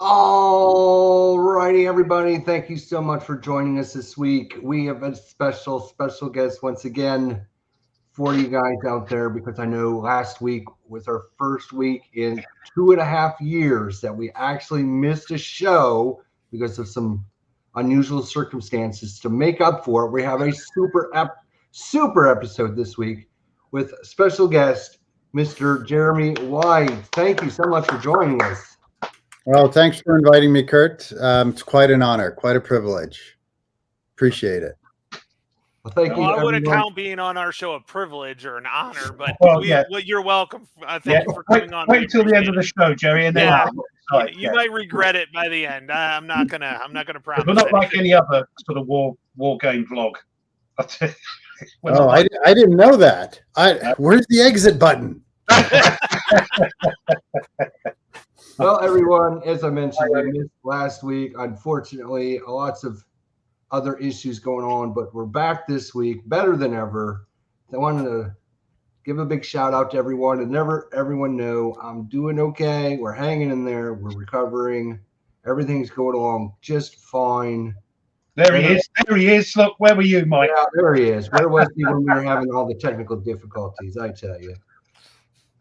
All righty, everybody. Thank you so much for joining us this week. We have a special guest once again for you guys out there because I know last week was our first week in 2.5 years that we actually missed a show because of some unusual circumstances. To make up for it, we have a super episode this week with special guest Mr. Jeremy White. Thank you so much for joining us. Well, thanks for inviting me, Kurt. It's quite an honor, quite a privilege. Appreciate it. Well, thank you. I wouldn't count being on our show a privilege or an honor, but you're welcome. Thank you for coming on. Wait till the end of the show, Jerry, and then you might regret it by the end. I'm not gonna promise. We're not like any other sort of war game vlog. I didn't know that. Where's the exit button? Well, everyone, as I mentioned, we missed last week. Unfortunately, lots of other issues going on, but we're back this week, better than ever. I wanted to give a big shout out to everyone and everyone know I'm doing okay. We're hanging in there. We're recovering. Everything's going along just fine. There he is. There he is. Look, where were you, Mike? Yeah, there he is. Where was he when we were having all the technical difficulties? I tell you.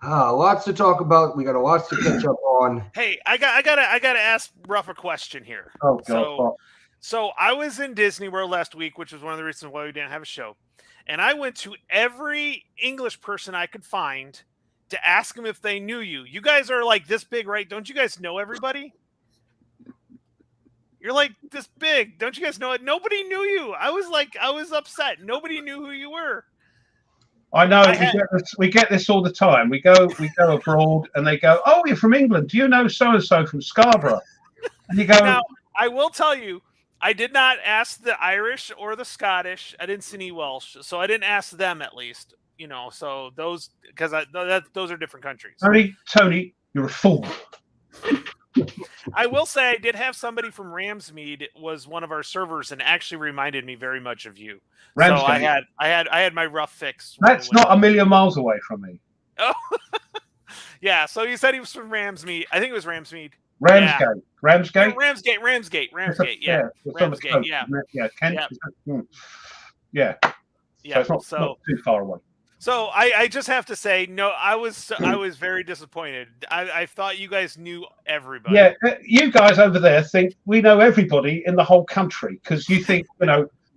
Lots to talk about. We got a lot to catch up on. Hey, I gotta ask Ruff a question here. Oh God. So I was in Disney World last week, which was one of the reasons why we didn't have a show. And I went to every English person I could find to ask them if they knew you. You guys are like this big, right? Don't you guys know everybody? You're like this big. Don't you guys know it? Nobody knew you. I was upset. Nobody knew who you were. I know we get this all the time. We go abroad and they go, "Oh, you're from England. Do you know so and so from Scarborough?" And you go. Now, I will tell you, I did not ask the Irish or the Scottish. I didn't see any Welsh, so I didn't ask them at least. So those those are different countries. Tony, you're a fool. I will say I did have somebody from Ramsmead was one of our servers and actually reminded me very much of you. Ramsgate. So I had my rough fix. That's not a million miles away from me. Oh, yeah. So you said he was from Ramsmead. I think it was Ramsmead. Ramsgate. Yeah. Ramsgate. Ramsgate. Yeah. Ramsgate. Yeah. Yeah. Kent. Yeah. Yeah. So it's not too far away. So I just have to say, no, I was very disappointed. I thought you guys knew everybody. Yeah, you guys over there think we know everybody in the whole country because you think,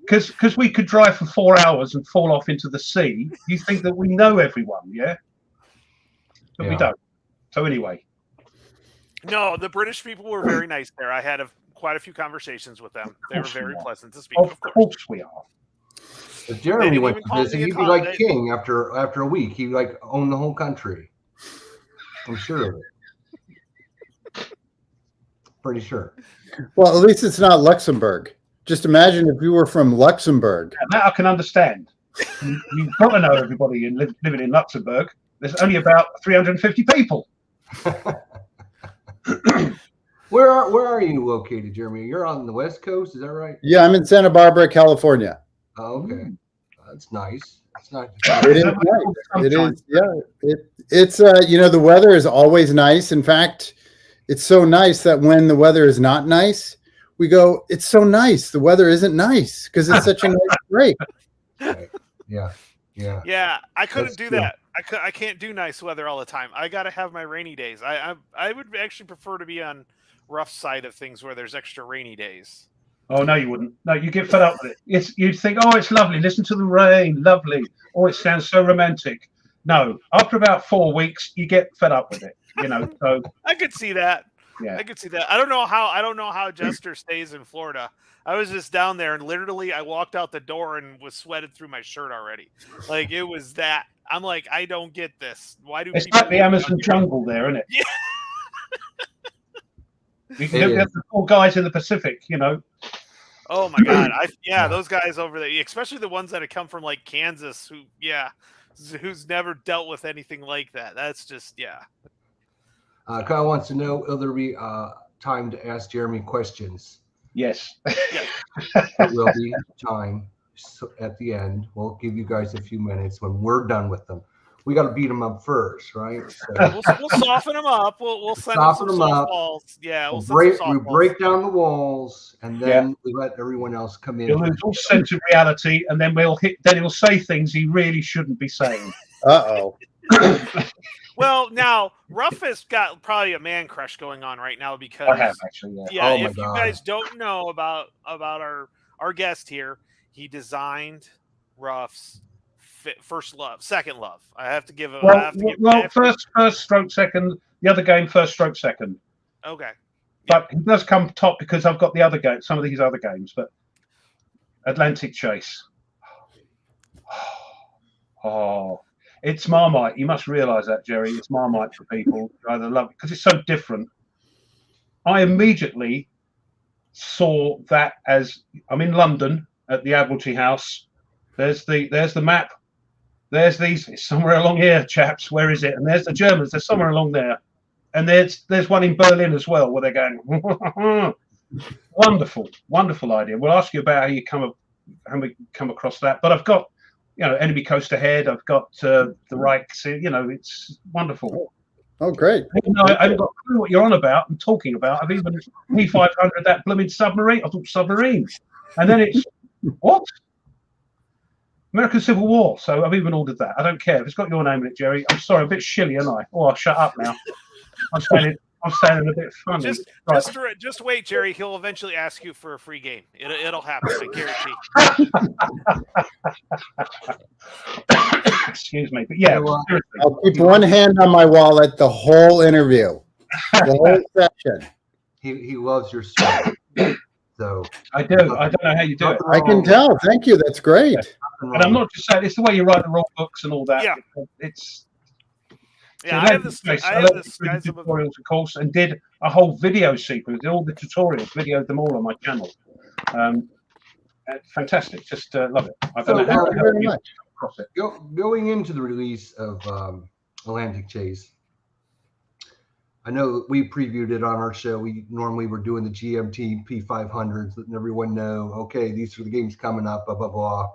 because we could drive for 4 hours and fall off into the sea. You think that we know everyone, yeah? But we don't. So anyway. No, the British people were very nice there. I had quite a few conversations with them. They were very pleasant to speak. Of course we are. If Jeremy went to visit, he'd be like king after a week. He'd like own the whole country. I'm sure of it. Pretty sure. Well, at least it's not Luxembourg. Just imagine if you were from Luxembourg. Yeah, that I can understand. You've got to know everybody living in Luxembourg. There's only about 350 people. Where are you located, Jeremy? You're on the West Coast, is that right? Yeah, I'm in Santa Barbara, California. Oh, okay. That's nice. It's not. It is nice. It is. Yeah. It's the weather is always nice. In fact, it's so nice that when the weather is not nice, we go, it's so nice. The weather isn't nice because it's such a nice break. Right. Yeah. Yeah, I couldn't do that. I can't do nice weather all the time. I got to have my rainy days. I would actually prefer to be on rough side of things where there's extra rainy days. Oh, no, you wouldn't. No, you get fed up with it. You'd think, oh, it's lovely. Listen to the rain. Lovely. Oh, it sounds so romantic. No, after about 4 weeks, you get fed up with it. So I could see that. Yeah. I could see that. I don't know how Jester stays in Florida. I was just down there and literally I walked out the door and was sweated through my shirt already. Like it was that. I'm like, I don't get this. Why do it's like the Amazon jungle there, isn't it? Yeah. You can look at the poor guys in the Pacific, Oh my God! Those guys over there, especially the ones that have come from like Kansas, who's never dealt with anything like that. That's just Kyle wants to know: will there be time to ask Jeremy questions? Yes. There will be time at the end. We'll give you guys a few minutes when we're done with them. we got to beat them up first, right? So we'll soften them up. We'll send them some softballs. Yeah, we break down the walls, and then we let everyone else come in. He'll lose all sense of reality, and then he'll say things he really shouldn't be saying. Uh-oh. Well, now Ruff has got probably a man crush going on right now because I have actually. Yeah, if you guys don't know about our guest here, he designed Ruff's second love. I have to give it. First stroke second. The other game, first stroke second. Okay. But he does come top because I've got the other game, some of these other games. But Atlantic Chase. Oh. It's Marmite. You must realise that, Jerry. It's Marmite for people who either love it because it's so different. I immediately saw that as I'm in London at the Admiralty House. There's the map. There's these. It's somewhere along here, chaps. Where is it? And there's the Germans. They're somewhere along there. And there's one in Berlin as well where they're going. Wonderful, wonderful idea. We'll ask you about how we come across that. But I've got. Enemy Coast Ahead. I've got the Reich. It's wonderful. Oh, great! I haven't got a clue what you're on about and talking about. I've even P500 that blooming submarine. I thought submarine, and then it's what? American Civil War. So I've even ordered that. I don't care if it's got your name in it, Jerry. I'm sorry, I'm a bit shilly, aren't I? Oh, I'll shut up now. I'm sounding a bit funny. Just wait, Jerry. He'll eventually ask you for a free game. It'll happen, I guarantee. Excuse me, but yeah. I'll keep one hand on my wallet the whole interview, the whole session. He loves your story. So I do. I don't know how you do it. I can tell. Thank you. That's great. And I'm not just saying it's the way you write the rule books and all that. Yeah. It's. Yeah, I have this tutorials, of course, and did a whole video sequence. Did all the tutorials, videoed them all on my channel. Fantastic, just love it. I don't know how very much. Across it. Going into the release of Atlantic Chase, I know we previewed it on our show. We normally were doing the GMT P500s, letting everyone know, okay, these are the games coming up, blah blah blah.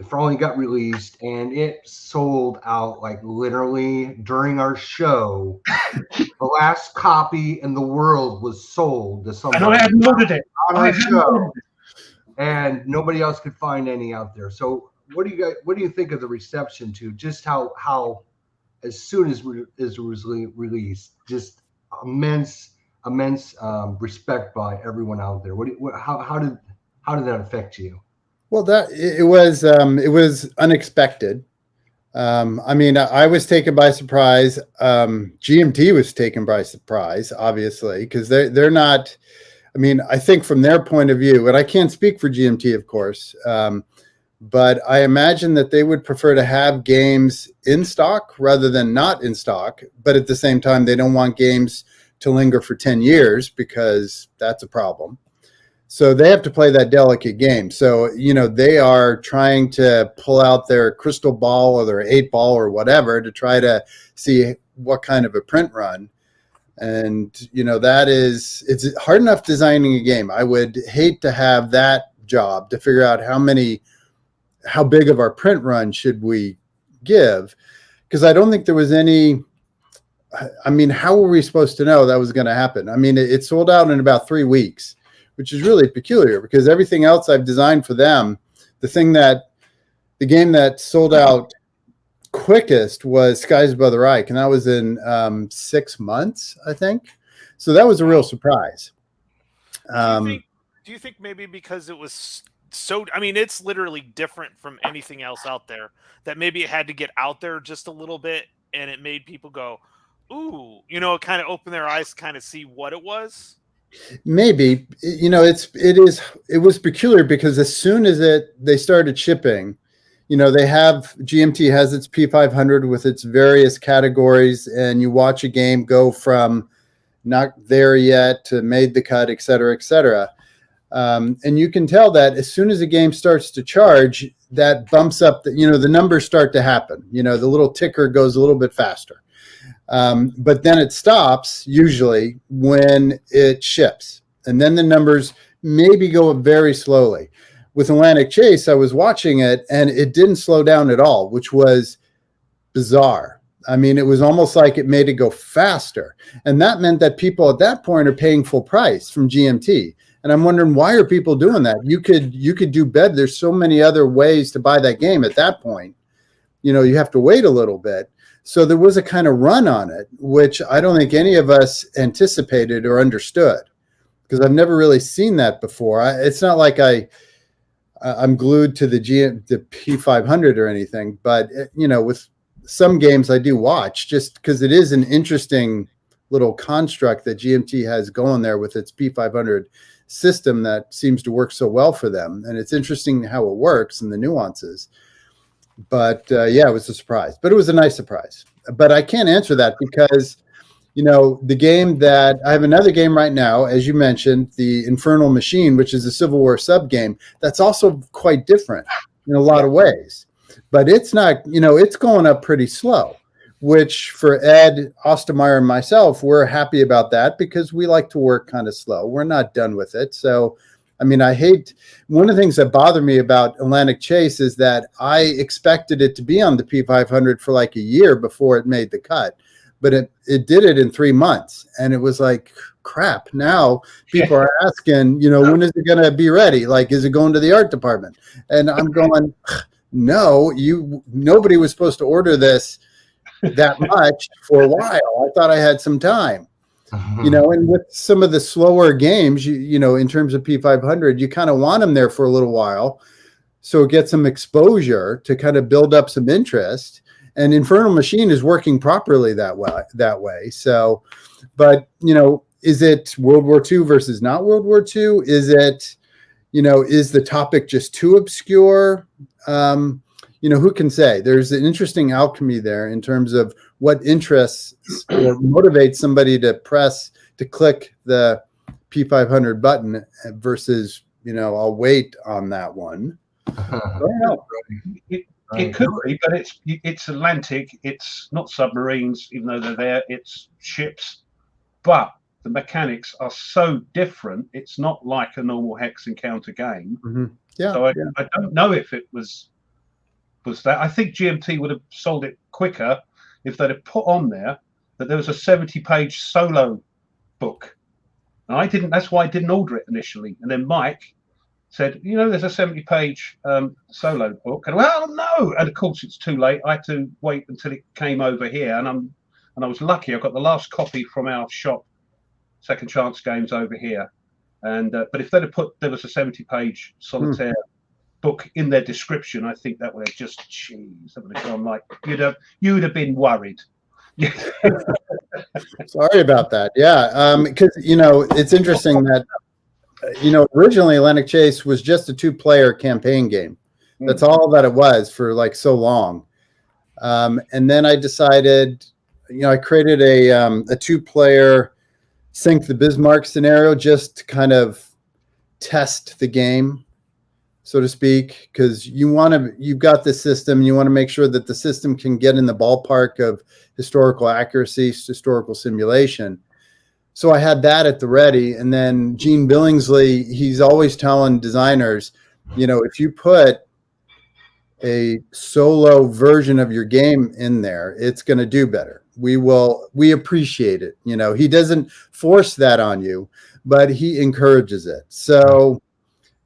It finally got released, and it sold out like literally during our show. The last copy in the world was sold to somebody. And I had ordered it on our show, and nobody else could find any out there. So, what do you think of the reception to just how as soon as it was released, just immense respect by everyone out there. How did that affect you? Well, it was unexpected. I mean, I was taken by surprise. GMT was taken by surprise, obviously, because they're not. I mean, I think from their point of view, and I can't speak for GMT, of course, but I imagine that they would prefer to have games in stock rather than not in stock. But at the same time, they don't want games to linger for 10 years because that's a problem. So they have to play that delicate game. So, they are trying to pull out their crystal ball or their 8-ball or whatever to try to see what kind of a print run. And, it's hard enough designing a game. I would hate to have that job to figure out how big of our print run should we give? Because I don't think there was any, how were we supposed to know that was going to happen? I mean, it sold out in about 3 weeks, which is really peculiar because everything else I've designed for them, the game that sold out quickest was Skies Above the Reich, and that was in 6 months, I think. So that was a real surprise. Do you think maybe because it was it's literally different from anything else out there, that maybe it had to get out there just a little bit and it made people go, ooh, kind of open their eyes, kind of see what it was? Maybe, it was peculiar because as soon as they started shipping, GMT has its P500 with its various categories, and you watch a game go from not there yet to made the cut, et cetera, et cetera. And you can tell that as soon as a game starts to charge, that bumps up, the numbers start to happen. The little ticker goes a little bit faster. But then it stops usually when it ships. And then the numbers maybe go up very slowly. With Atlantic Chase, I was watching it and it didn't slow down at all, which was bizarre. I mean, it was almost like it made it go faster. And that meant that people at that point are paying full price from GMT. And I'm wondering, why are people doing that? You could do better. There's so many other ways to buy that game at that point. You know, you have to wait a little bit. So there was a kind of run on it, which I don't think any of us anticipated or understood, because I've never really seen that before. It's not like I'm glued to the P500 or anything, but you know, with some games I do watch just because it is an interesting little construct that GMT has going there with its P500 system that seems to work so well for them. And it's interesting how it works and the nuances. But yeah, it was a surprise, but it was a nice surprise. But I can't answer that because, you know, the game that I have another game right now, as you mentioned, the Infernal Machine, which is a Civil War sub game. That's also quite different in a lot of ways, but it's not, you know, it's going up pretty slow, which for Ed Ostermeyer and myself, we're happy about that because we like to work kind of slow. We're not done with it. So, I mean, one of the things that bother me about Atlantic Chase is that I expected it to be on the P500 for like a year before it made the cut, but it did it in 3 months. And it was like, crap. Now people are asking, you know, when is it going to be ready? Like, is it going to the art department? And I'm going, no, nobody was supposed to order this that much for a while. I thought I had some time. You know, and with some of the slower games, you know, in terms of P500, you kind of want them there for a little while, so it gets some exposure to kind of build up some interest. And Infernal Machine is working properly that way. So, but you know, is it World War II versus not World War II? Is it, you know, is the topic just too obscure? You know, who can say? There's an interesting alchemy there in terms of what interests or motivates somebody to click the P500 button versus, you know, I'll wait on that one. I don't know. It could be, but it's Atlantic. It's not submarines, even though they're there. It's ships, but the mechanics are so different. It's not like a normal hex encounter game. Mm-hmm. Yeah. So I don't know if it was that. I think GMT would have sold it quicker if they'd have put on there that there was a 70-page solo book. And I didn't. That's why I didn't order it initially. And then Mike said, you know, there's a 70-page solo book. And well, no. And of course, it's too late. I had to wait until it came over here. And I was lucky. I got the last copy from our shop, Second Chance Games, over here. And but if they'd have put there was a 70-page solitaire book in their description, I think that would have just that would have gone like you would have been worried. Sorry about that. Yeah, because you know, it's interesting that you know, originally Atlantic Chase was just a 2-player campaign game. That's all that it was for like so long. And then I decided, you know, I created a 2-player Sink the Bismarck scenario just to kind of test the game, so to speak, because you've got this system, you want to make sure that the system can get in the ballpark of historical accuracy, historical simulation. So I had that at the ready. And then Gene Billingsley, he's always telling designers, you know, if you put a solo version of your game in there, it's going to do better. We appreciate it. You know, he doesn't force that on you, but he encourages it. So,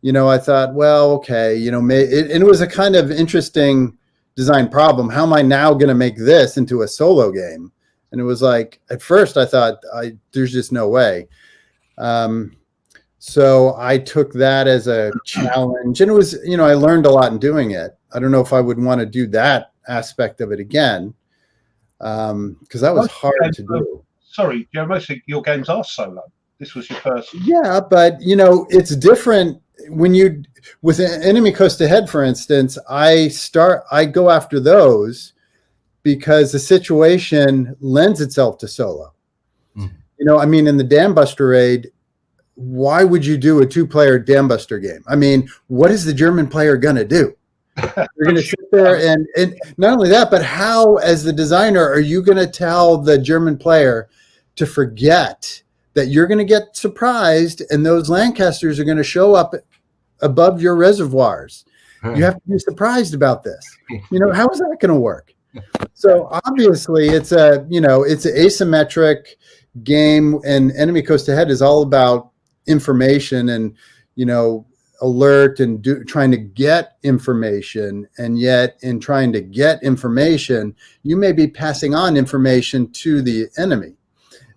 you know, I thought, well, okay, you know, it was a kind of interesting design problem. How am I now going to make this into a solo game? And it was like, at first I thought there's just no way. So I took that as a challenge, and it was, you know, I learned a lot in doing it. I don't know if I would want to do that aspect of it again, because that was hard to do. Sorry, Joe, most of your games are solo. This was your first. Yeah, but you know, it's different when you with Enemy Coast Ahead, for instance. I go after those because the situation lends itself to solo. You know, I mean, in the Dam Buster raid, why would you do a 2-player Dam Buster game? I mean, what is the German player gonna do? You're going to sit there and not only that, but how, as the designer, are you going to tell the German player to forget that you're going to get surprised and those Lancasters are going to show up above your reservoirs? You have to be surprised about this. You know, how is that going to work? So obviously it's it's an asymmetric game, and Enemy Coast Ahead is all about information and, alert and trying to get information. And yet in trying to get information, you may be passing on information to the enemy.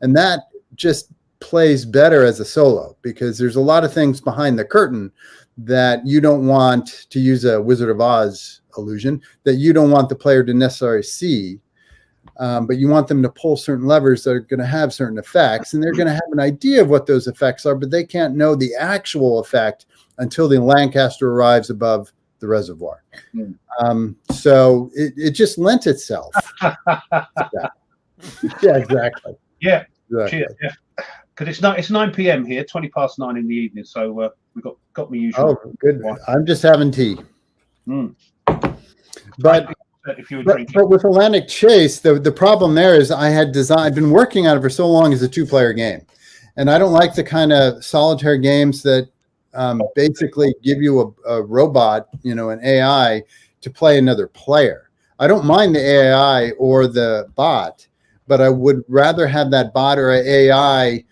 And that just plays better as a solo, because there's a lot of things behind the curtain that you don't want, to use a Wizard of Oz illusion, that you don't want the player to necessarily see. But you want them to pull certain levers that are going to have certain effects, and they're going to have an idea of what those effects are, but they can't know the actual effect until the Lancaster arrives above the reservoir. So it just lent itself. Yeah, exactly. Yeah, exactly. Because it's 9 p.m. here, 20 past 9 in the evening. So we got me usual. Oh, good. I'm just having tea. But if you were drinking. But with Atlantic Chase, the problem there is I've been working on it for so long as a 2-player game, and I don't like the kind of solitaire games that basically give you a robot, an AI to play another player. I don't mind the AI or the bot, but I would rather have that bot or AI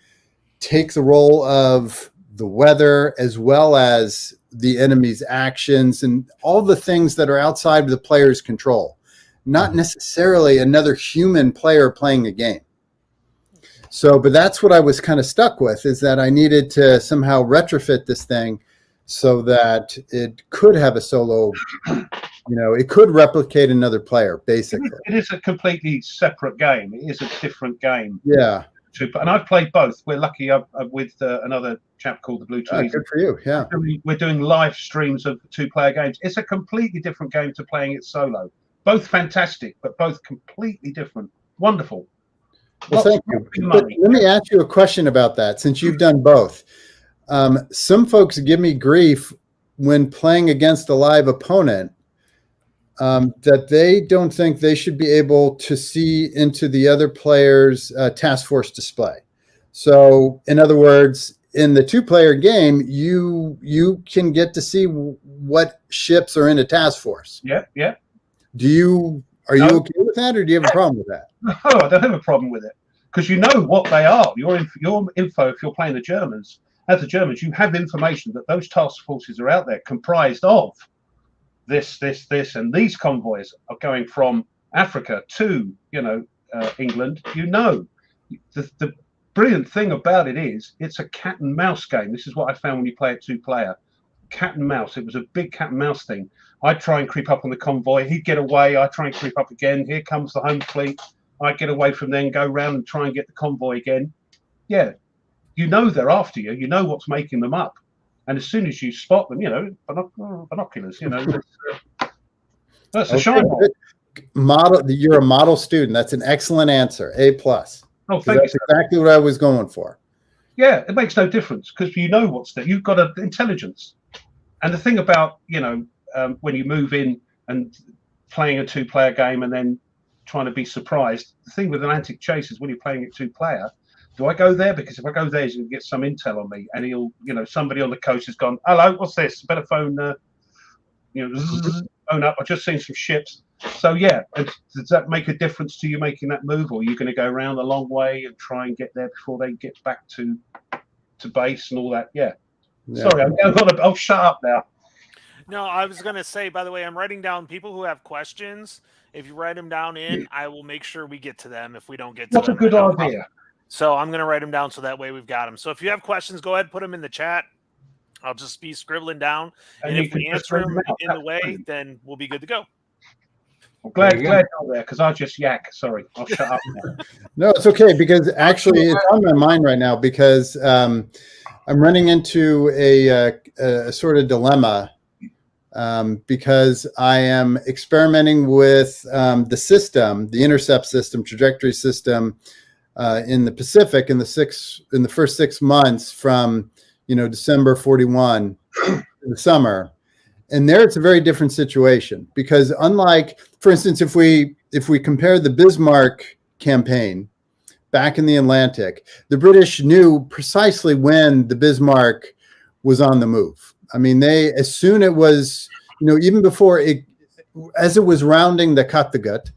take the role of the weather as well as the enemy's actions and all the things that are outside of the player's control, not necessarily another human player playing a game. So, but that's what I was kind of stuck with, is that I needed to somehow retrofit this thing so that it could have a solo, it could replicate another player, basically. It is a completely separate game. It is a different game. Yeah. And I've played both. We're lucky. I'm with another chap called the Blue Trees. Good for you. Yeah. We're doing live streams of 2-player games. It's a completely different game to playing it solo. Both fantastic, but both completely different. Wonderful. Well, thank you. But let me ask you a question about that, since you've done both. Some folks give me grief when playing against a live opponent, that they don't think they should be able to see into the other player's task force display. So, in other words, in the 2-player game, you can get to see what ships are in a task force. Yeah. Are you okay with that, or do you have a problem with that? No, I don't have a problem with it, because you know what they are. Your info, if you're playing the Germans, as the Germans, you have information that those task forces are out there comprised of this, and these convoys are going from Africa to, England. The brilliant thing about it is it's a cat and mouse game. This is what I found when you play it 2-player. Cat and mouse. It was a big cat and mouse thing. I'd try and creep up on the convoy. He'd get away. I'd try and creep up again. Here comes the home fleet. I'd get away from them, go round and try and get the convoy again. Yeah. They're after you. You know what's making them up. And as soon as you spot them, binoculars, that's a shine. You're a model student. That's an excellent answer. A+. Oh, thank you. That's exactly what I was going for. Yeah, it makes no difference, because you know what's there. You've got an intelligence. And the thing about, when you move in and playing a 2-player game and then trying to be surprised, the thing with Atlantic Chase is when you're playing it 2-player, do I go there? Because if I go there, he's going to get some intel on me, and he'll, somebody on the coast has gone, hello, what's this? Better phone, phone up. I've just seen some ships. So, yeah, does that make a difference to you making that move, or are you going to go around a long way and try and get there before they get back to base and all that? Yeah. Sorry, I'll shut up now. No, I was going to say, by the way, I'm writing down people who have questions. If you write them down I will make sure we get to them if we don't get to them. What a good idea. So I'm going to write them down so that way we've got them. So if you have questions, go ahead and put them in the chat. I'll just be scribbling down. And if we answer them in the way, then we'll be good to go. I'm glad you're there, because I just yak. Sorry, I'll shut up now. No, it's okay, because actually it's on my mind right now, because I'm running into a sort of dilemma, because I am experimenting with the system, the intercept system, trajectory system in the Pacific in the first 6 months from December 41 to the summer. And there it's a very different situation, because unlike, for instance, if we compare the Bismarck campaign back in the Atlantic, the British knew precisely when the Bismarck was on the move. I mean, as soon it was, even before as it was rounding the Kattegat,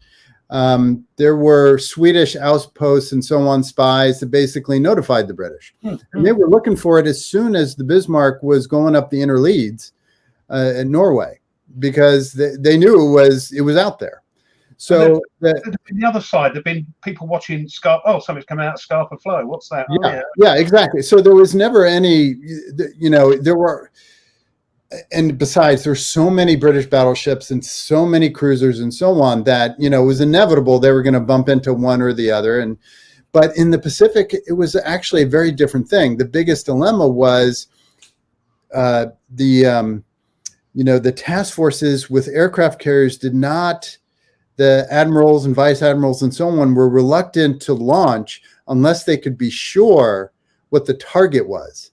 there were Swedish outposts and so on, spies that basically notified the British. And they were looking for it as soon as the Bismarck was going up the inner leads in Norway, because they knew it was out there. So the other side, there've been people watching Scarp. Oh, something's coming out of Scarpa Flow. What's that? Yeah, exactly. So there was never any, there were, and besides, there's so many British battleships and so many cruisers and so on that, it was inevitable they were going to bump into one or the other. But in the Pacific, it was actually a very different thing. The biggest dilemma was the task forces with aircraft carriers the admirals and vice admirals and so on were reluctant to launch unless they could be sure what the target was.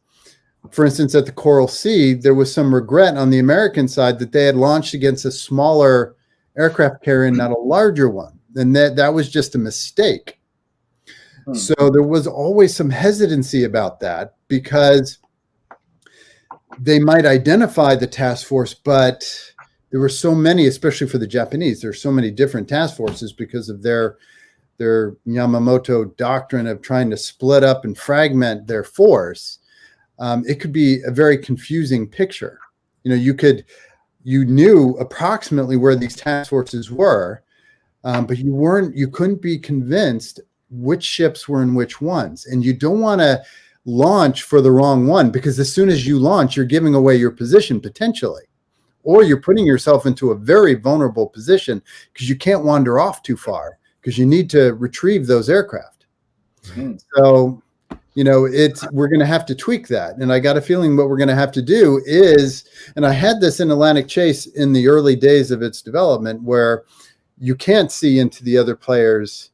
For instance, at the Coral Sea, there was some regret on the American side that they had launched against a smaller aircraft carrier and not a larger one. And that was just a mistake. So there was always some hesitancy about that, because they might identify the task force, but there were so many, especially for the Japanese, there are so many different task forces because of their Yamamoto doctrine of trying to split up and fragment their force. It could be a very confusing picture. You knew approximately where these task forces were, but you couldn't be convinced which ships were in which ones. And you don't want to launch for the wrong one, because as soon as you launch, you're giving away your position potentially, or you're putting yourself into a very vulnerable position because you can't wander off too far, because you need to retrieve those aircraft. So, we're going to have to tweak that. And I got a feeling what we're going to have to do is, and I had this in Atlantic Chase in the early days of its development, where you can't see into the other player's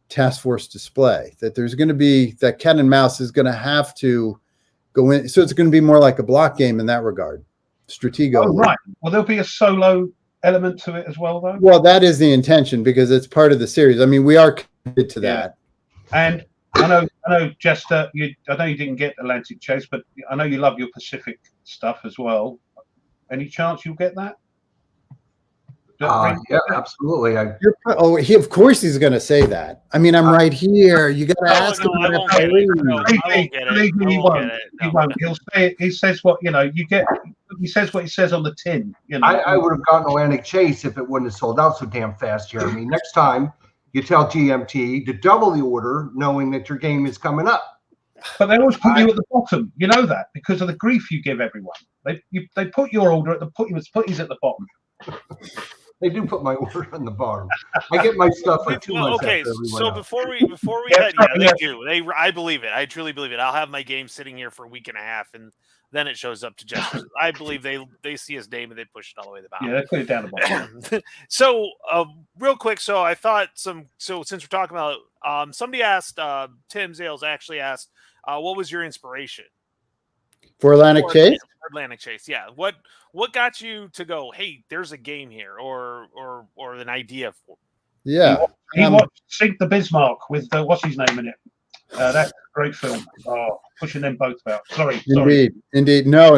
task force display, that there's going to be that cat and mouse is going to have to go in. So it's going to be more like a block game in that regard. Stratego. Oh, right. Well, there'll be a solo element to it as well, though. Well, that is the intention, because it's part of the series. I mean, we are committed to that. And I know, Jester, I know you didn't get Atlantic Chase, but I know you love your Pacific stuff as well. Any chance you'll get that? Yeah, absolutely. Of course he's going to say that. I mean, I'm right here. You got to ask him. I won't get it. He won't. He'll say it. He says what you get. He says what he says on the tin. I would have gotten Atlantic Chase if it wouldn't have sold out so damn fast, Jeremy. Next time, you tell GMT to double the order, knowing that your game is coming up. But they always put you at the bottom. You know that, because of the grief you give everyone. They put your order at the putties at the bottom. They do put my order on the bottom. I get my stuff like 2 months. Okay, so else. before we head, they do. I believe it. I truly believe it. I'll have my game sitting here for a week and a half, and then it shows up to Jester. I believe they see his name and they push it all the way to the bottom. Yeah, they put it down the bottom. So, real quick. So I thought So since we're talking about, somebody asked, Tim Zales actually asked, what was your inspiration for Atlantic Chase? For Atlantic Chase, yeah. What got you to go, hey, there's a game here, or an idea for? Yeah, he watched Sink the Bismarck with what's his name in it. That's a great film. Oh, pushing them both out. Sorry. Indeed. No.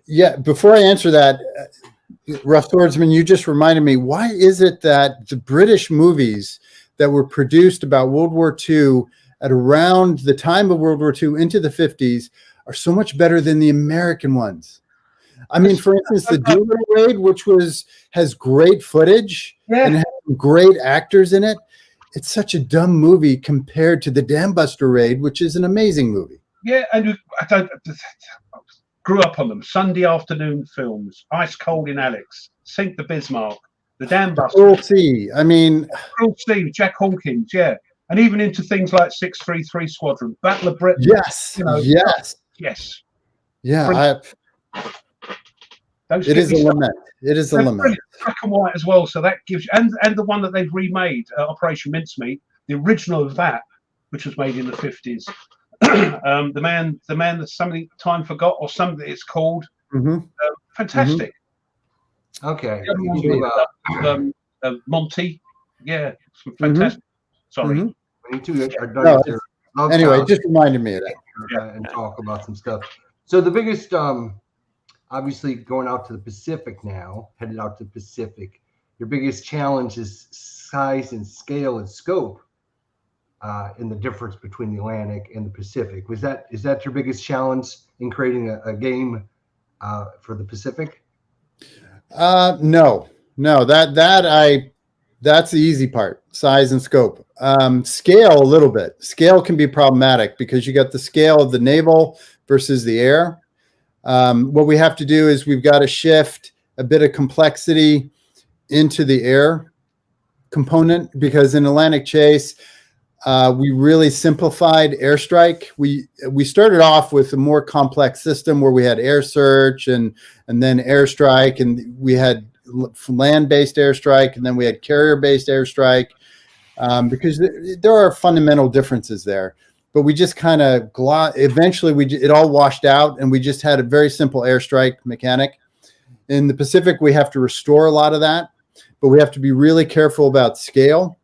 Yeah. Before I answer that, Rough Swordsman, you just reminded me. Why is it that the British movies that were produced about World War II at around the time of World War II into the 50s are so much better than the American ones? I mean, for instance, the Doolittle Raid, which has great footage and has great actors in it. It's such a dumb movie compared to the Dam Buster Raid, which is an amazing movie. Yeah, and I grew up on them. Sunday afternoon films, Ice Cold in Alex, Sink the Bismarck, the Dam Buster. Cruel Sea. I mean, Cruel Sea, Jack Hawkins, yeah. And even into things like 633 Squadron, Battle of Britain. Yes, yes. Yeah, it is a lament. It is a lament. Black and white as well, so that gives you, and the one that they've remade, Operation Mincemeat, the original of that, which was made in the 50s. the man that somebody time forgot, or something it's called. Fantastic. Okay. Monty, yeah, fantastic. Sorry. Anyway, just reminded me of that. And talk about some stuff. So the biggest, obviously going out to the Pacific now, headed out to the Pacific, your biggest challenge is size and scale and scope in the difference between the Atlantic and the Pacific. Is that your biggest challenge in creating a game for the Pacific? No, that's the easy part, size and scope. Scale a little bit. Scale can be problematic because you got the scale of the naval versus the air. What we have to do is we've got to shift a bit of complexity into the air component, because in Atlantic Chase, we really simplified airstrike. We started off with a more complex system where we had air search and then airstrike, and we had land-based airstrike, and then we had carrier-based airstrike, because there are fundamental differences there. But we just kind of eventually it all washed out, and we just had a very simple airstrike mechanic. In the Pacific, we have to restore a lot of that, but we have to be really careful about scale.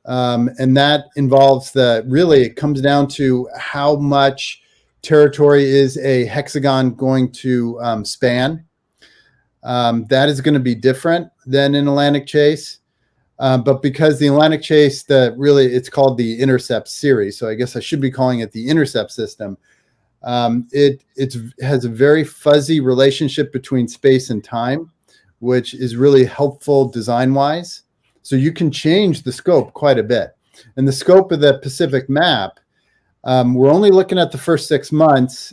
And that involves it comes down to how much territory is a hexagon going to span. That is going to be different than in Atlantic Chase. But because the Atlantic Chase, it's called the Intercept series. So I guess I should be calling it the Intercept system. It has a very fuzzy relationship between space and time, which is really helpful design-wise. So you can change the scope quite a bit. And the scope of the Pacific map, we're only looking at the first 6 months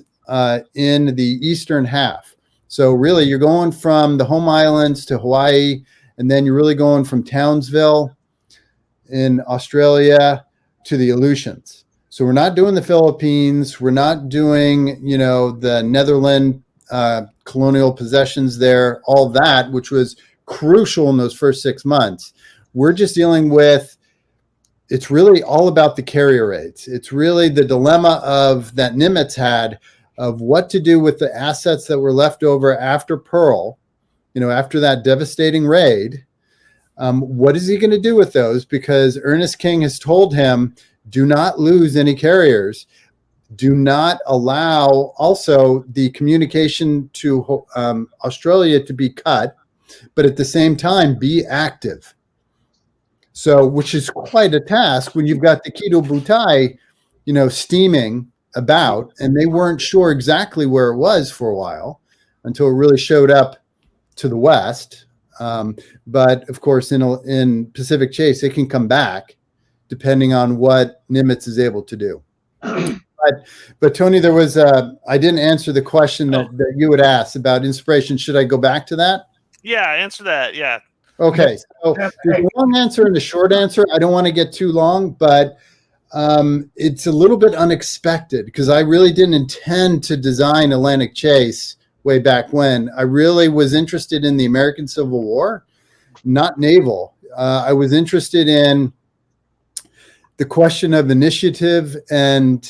in the eastern half. So really, you're going from the home islands to Hawaii, and then you're really going from Townsville in Australia to the Aleutians. So we're not doing the Philippines. We're not doing, the Netherlands colonial possessions there, all that, which was crucial in those first 6 months. We're just dealing with, it's really all about the carrier raids. It's really the dilemma that Nimitz had of what to do with the assets that were left over after Pearl, after that devastating raid. What is he going to do with those? Because Ernest King has told him, do not lose any carriers. Do not allow also the communication to Australia to be cut, but at the same time, be active. So, which is quite a task when you've got the Kido Butai, steaming about, and they weren't sure exactly where it was for a while until it really showed up to the west. But of course, in Pacific Chase, it can come back depending on what Nimitz is able to do. But Tony, there was I didn't answer the question that you had asked about inspiration. Should I go back to that? Yeah, answer that. Yeah. Okay. So there's a long answer and a short answer. I don't want to get too long, but it's a little bit unexpected because I really didn't intend to design Atlantic Chase way back when. I really was interested in the American Civil War, not naval. I was interested in the question of initiative and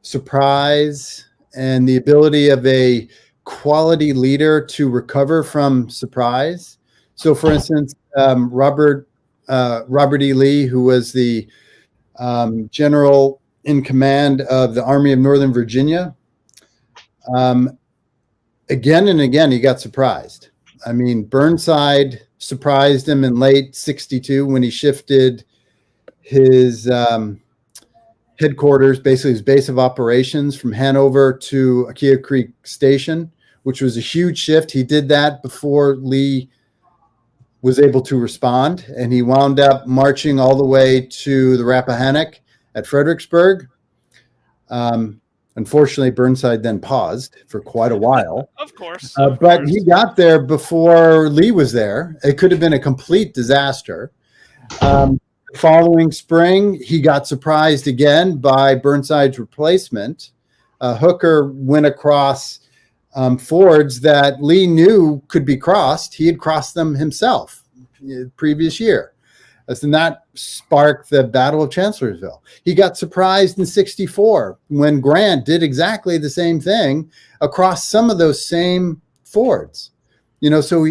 surprise and the ability of a quality leader to recover from surprise. So, for instance, Robert E. Lee, who was the general in command of the Army of Northern Virginia, again and again, he got surprised. I mean, Burnside surprised him in late '62 when he shifted his headquarters, basically his base of operations, from Hanover to Aquia Creek Station, which was a huge shift. He did that before Lee was able to respond, and he wound up marching all the way to the Rappahannock at Fredericksburg. Unfortunately, Burnside then paused for quite a while. Of course. But he got there before Lee was there. It could have been a complete disaster. Following spring, he got surprised again by Burnside's replacement. Hooker went across fords that Lee knew could be crossed. He had crossed them himself the previous year. And that sparked the Battle of Chancellorsville. He got surprised in '64 when Grant did exactly the same thing across some of those same fords. So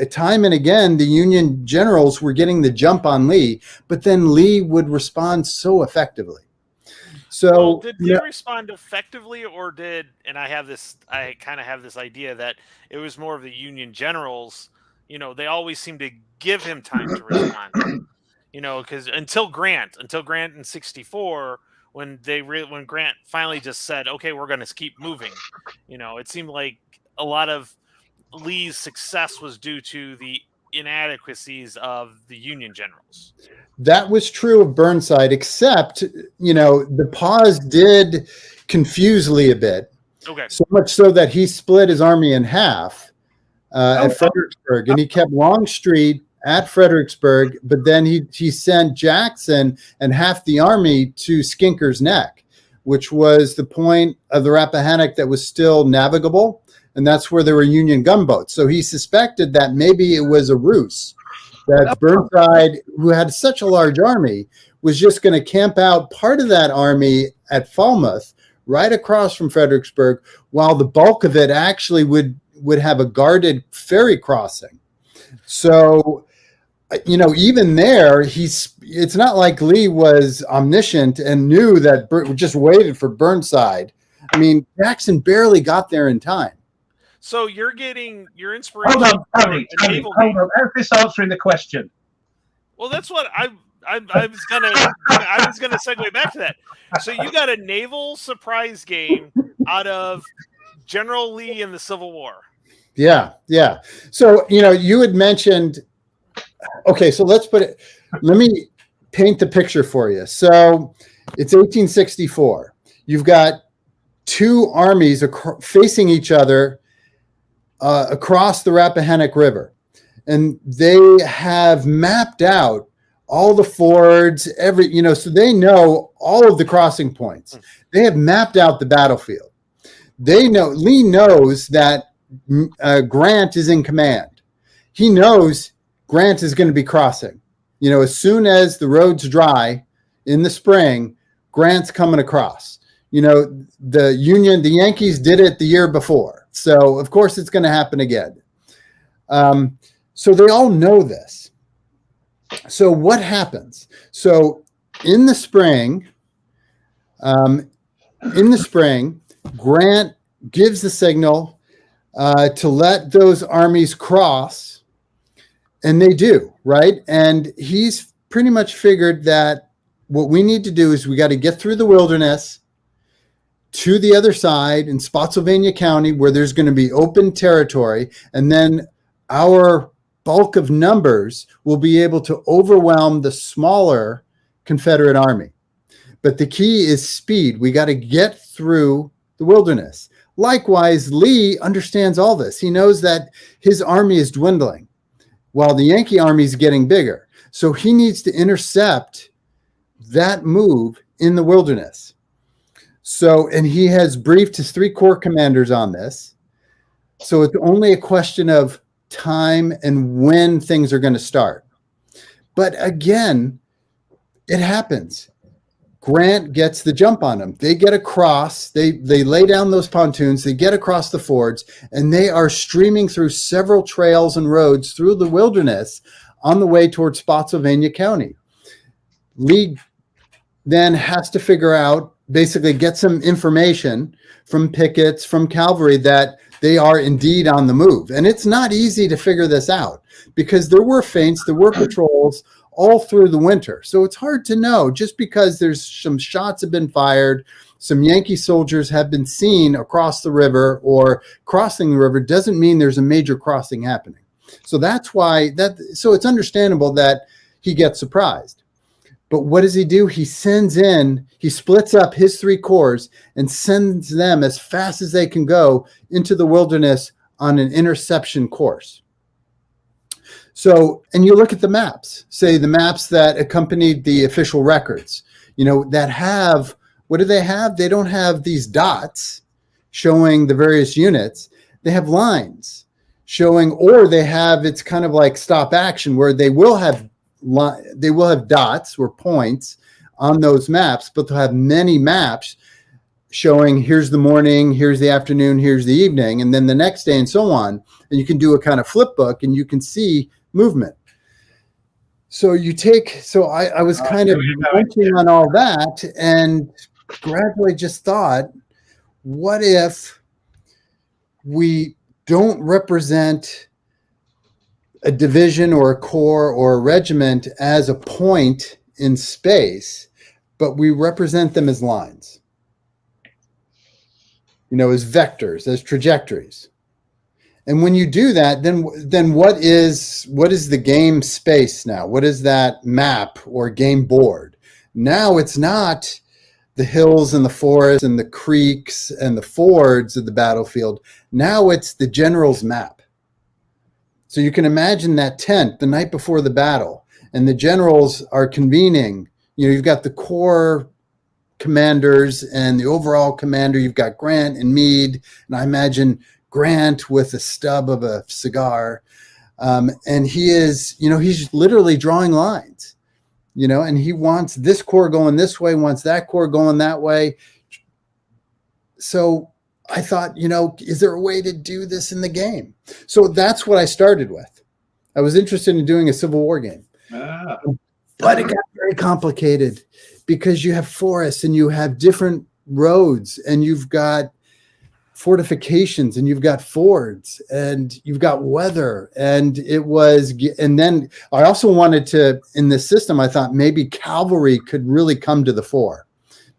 time and again, the Union generals were getting the jump on Lee, but then Lee would respond so effectively. So did Lee respond effectively, or and I kind of have this idea that it was more of the Union generals, they always seem to give him time to respond. Because until Grant in '64, when Grant finally just said, "Okay, we're going to keep moving," it seemed like a lot of Lee's success was due to the inadequacies of the Union generals. That was true of Burnside, except, the pause did confuse Lee a bit. Okay. So much so that he split his army in half at Fredericksburg, and he kept Longstreet at Fredericksburg, but then he sent Jackson and half the army to Skinker's Neck, which was the point of the Rappahannock that was still navigable, and that's where there were Union gunboats. So he suspected that maybe it was a ruse, that Burnside, who had such a large army, was just going to camp out part of that army at Falmouth, right across from Fredericksburg, while the bulk of it actually would have a guarded ferry crossing. So, even there, it's not like Lee was omniscient and knew that just waited for Burnside. I mean, Jackson barely got there in time. So you're getting your inspiration. Hold on, Tony. Hold on. How's this answering the question? Well, that's what I was gonna segue back to that. So you got a naval surprise game out of General Lee in the Civil War. Yeah. So you had mentioned. Okay, so let me paint the picture for you. So it's 1864. You've got two armies facing each other across the Rappahannock River, and they have mapped out all the fords, so they know all of the crossing points. They have mapped out the battlefield. Lee knows that Grant is in command. He knows Grant is going to be crossing. As soon as the road's dry in the spring, Grant's coming across. The Yankees did it the year before. So, of course, it's going to happen again. So they all know this. So what happens? So in the spring, Grant gives the signal to let those armies cross. And they do, right? And he's pretty much figured that what we need to do is we got to get through the wilderness to the other side in Spotsylvania County, where there's going to be open territory. And then our bulk of numbers will be able to overwhelm the smaller Confederate army. But the key is speed. We got to get through the wilderness. Likewise, Lee understands all this. He knows that his army is dwindling, while the Yankee army is getting bigger. So he needs to intercept that move in the wilderness. So, and he has briefed his 3 corps commanders on this. So it's only a question of time and when things are going to start. But again, it happens. Grant gets the jump on them. They get across, they lay down those pontoons, they get across the fords, and they are streaming through several trails and roads through the wilderness on the way towards Spotsylvania County. Lee then has to figure out, basically get some information from pickets, from cavalry, that they are indeed on the move. And it's not easy to figure this out because there were feints, there were patrols all through the winter. So it's hard to know. Just because there's some shots have been fired, some Yankee soldiers have been seen across the river or crossing the river, doesn't mean there's a major crossing happening. So that's why so it's understandable that he gets surprised. But what does he do? He splits up his 3 corps and sends them as fast as they can go into the wilderness on an interception course. So, and you look at the maps, say the maps that accompanied the official records, that have, what do they have? They don't have these dots showing the various units. They have lines showing, or they have, it's kind of like stop action, where they will have dots or points on those maps, but they'll have many maps showing here's the morning, here's the afternoon, here's the evening, and then the next day and so on. And you can do a kind of flip book and you can see movement. So I was kind of munching on all that and gradually just thought, what if we don't represent a division or a corps or a regiment as a point in space, but we represent them as lines, as vectors, as trajectories. And when you do that, then what is the game space now? What is that map or game board? Now it's not the hills and the forests and the creeks and the fords of the battlefield. Now it's the general's map. So you can imagine that tent the night before the battle, and the generals are convening. You've got the corps commanders and the overall commander. You've got Grant and Meade, and I imagine Grant with a stub of a cigar. And he's literally drawing lines, and he wants this corps going this way, wants that corps going that way. So I thought, is there a way to do this in the game? So that's what I started with. I was interested in doing a Civil War game. But it got very complicated because you have forests and you have different roads and you've got fortifications and you've got fords and you've got weather. And then I also wanted to, in this system, I thought maybe cavalry could really come to the fore.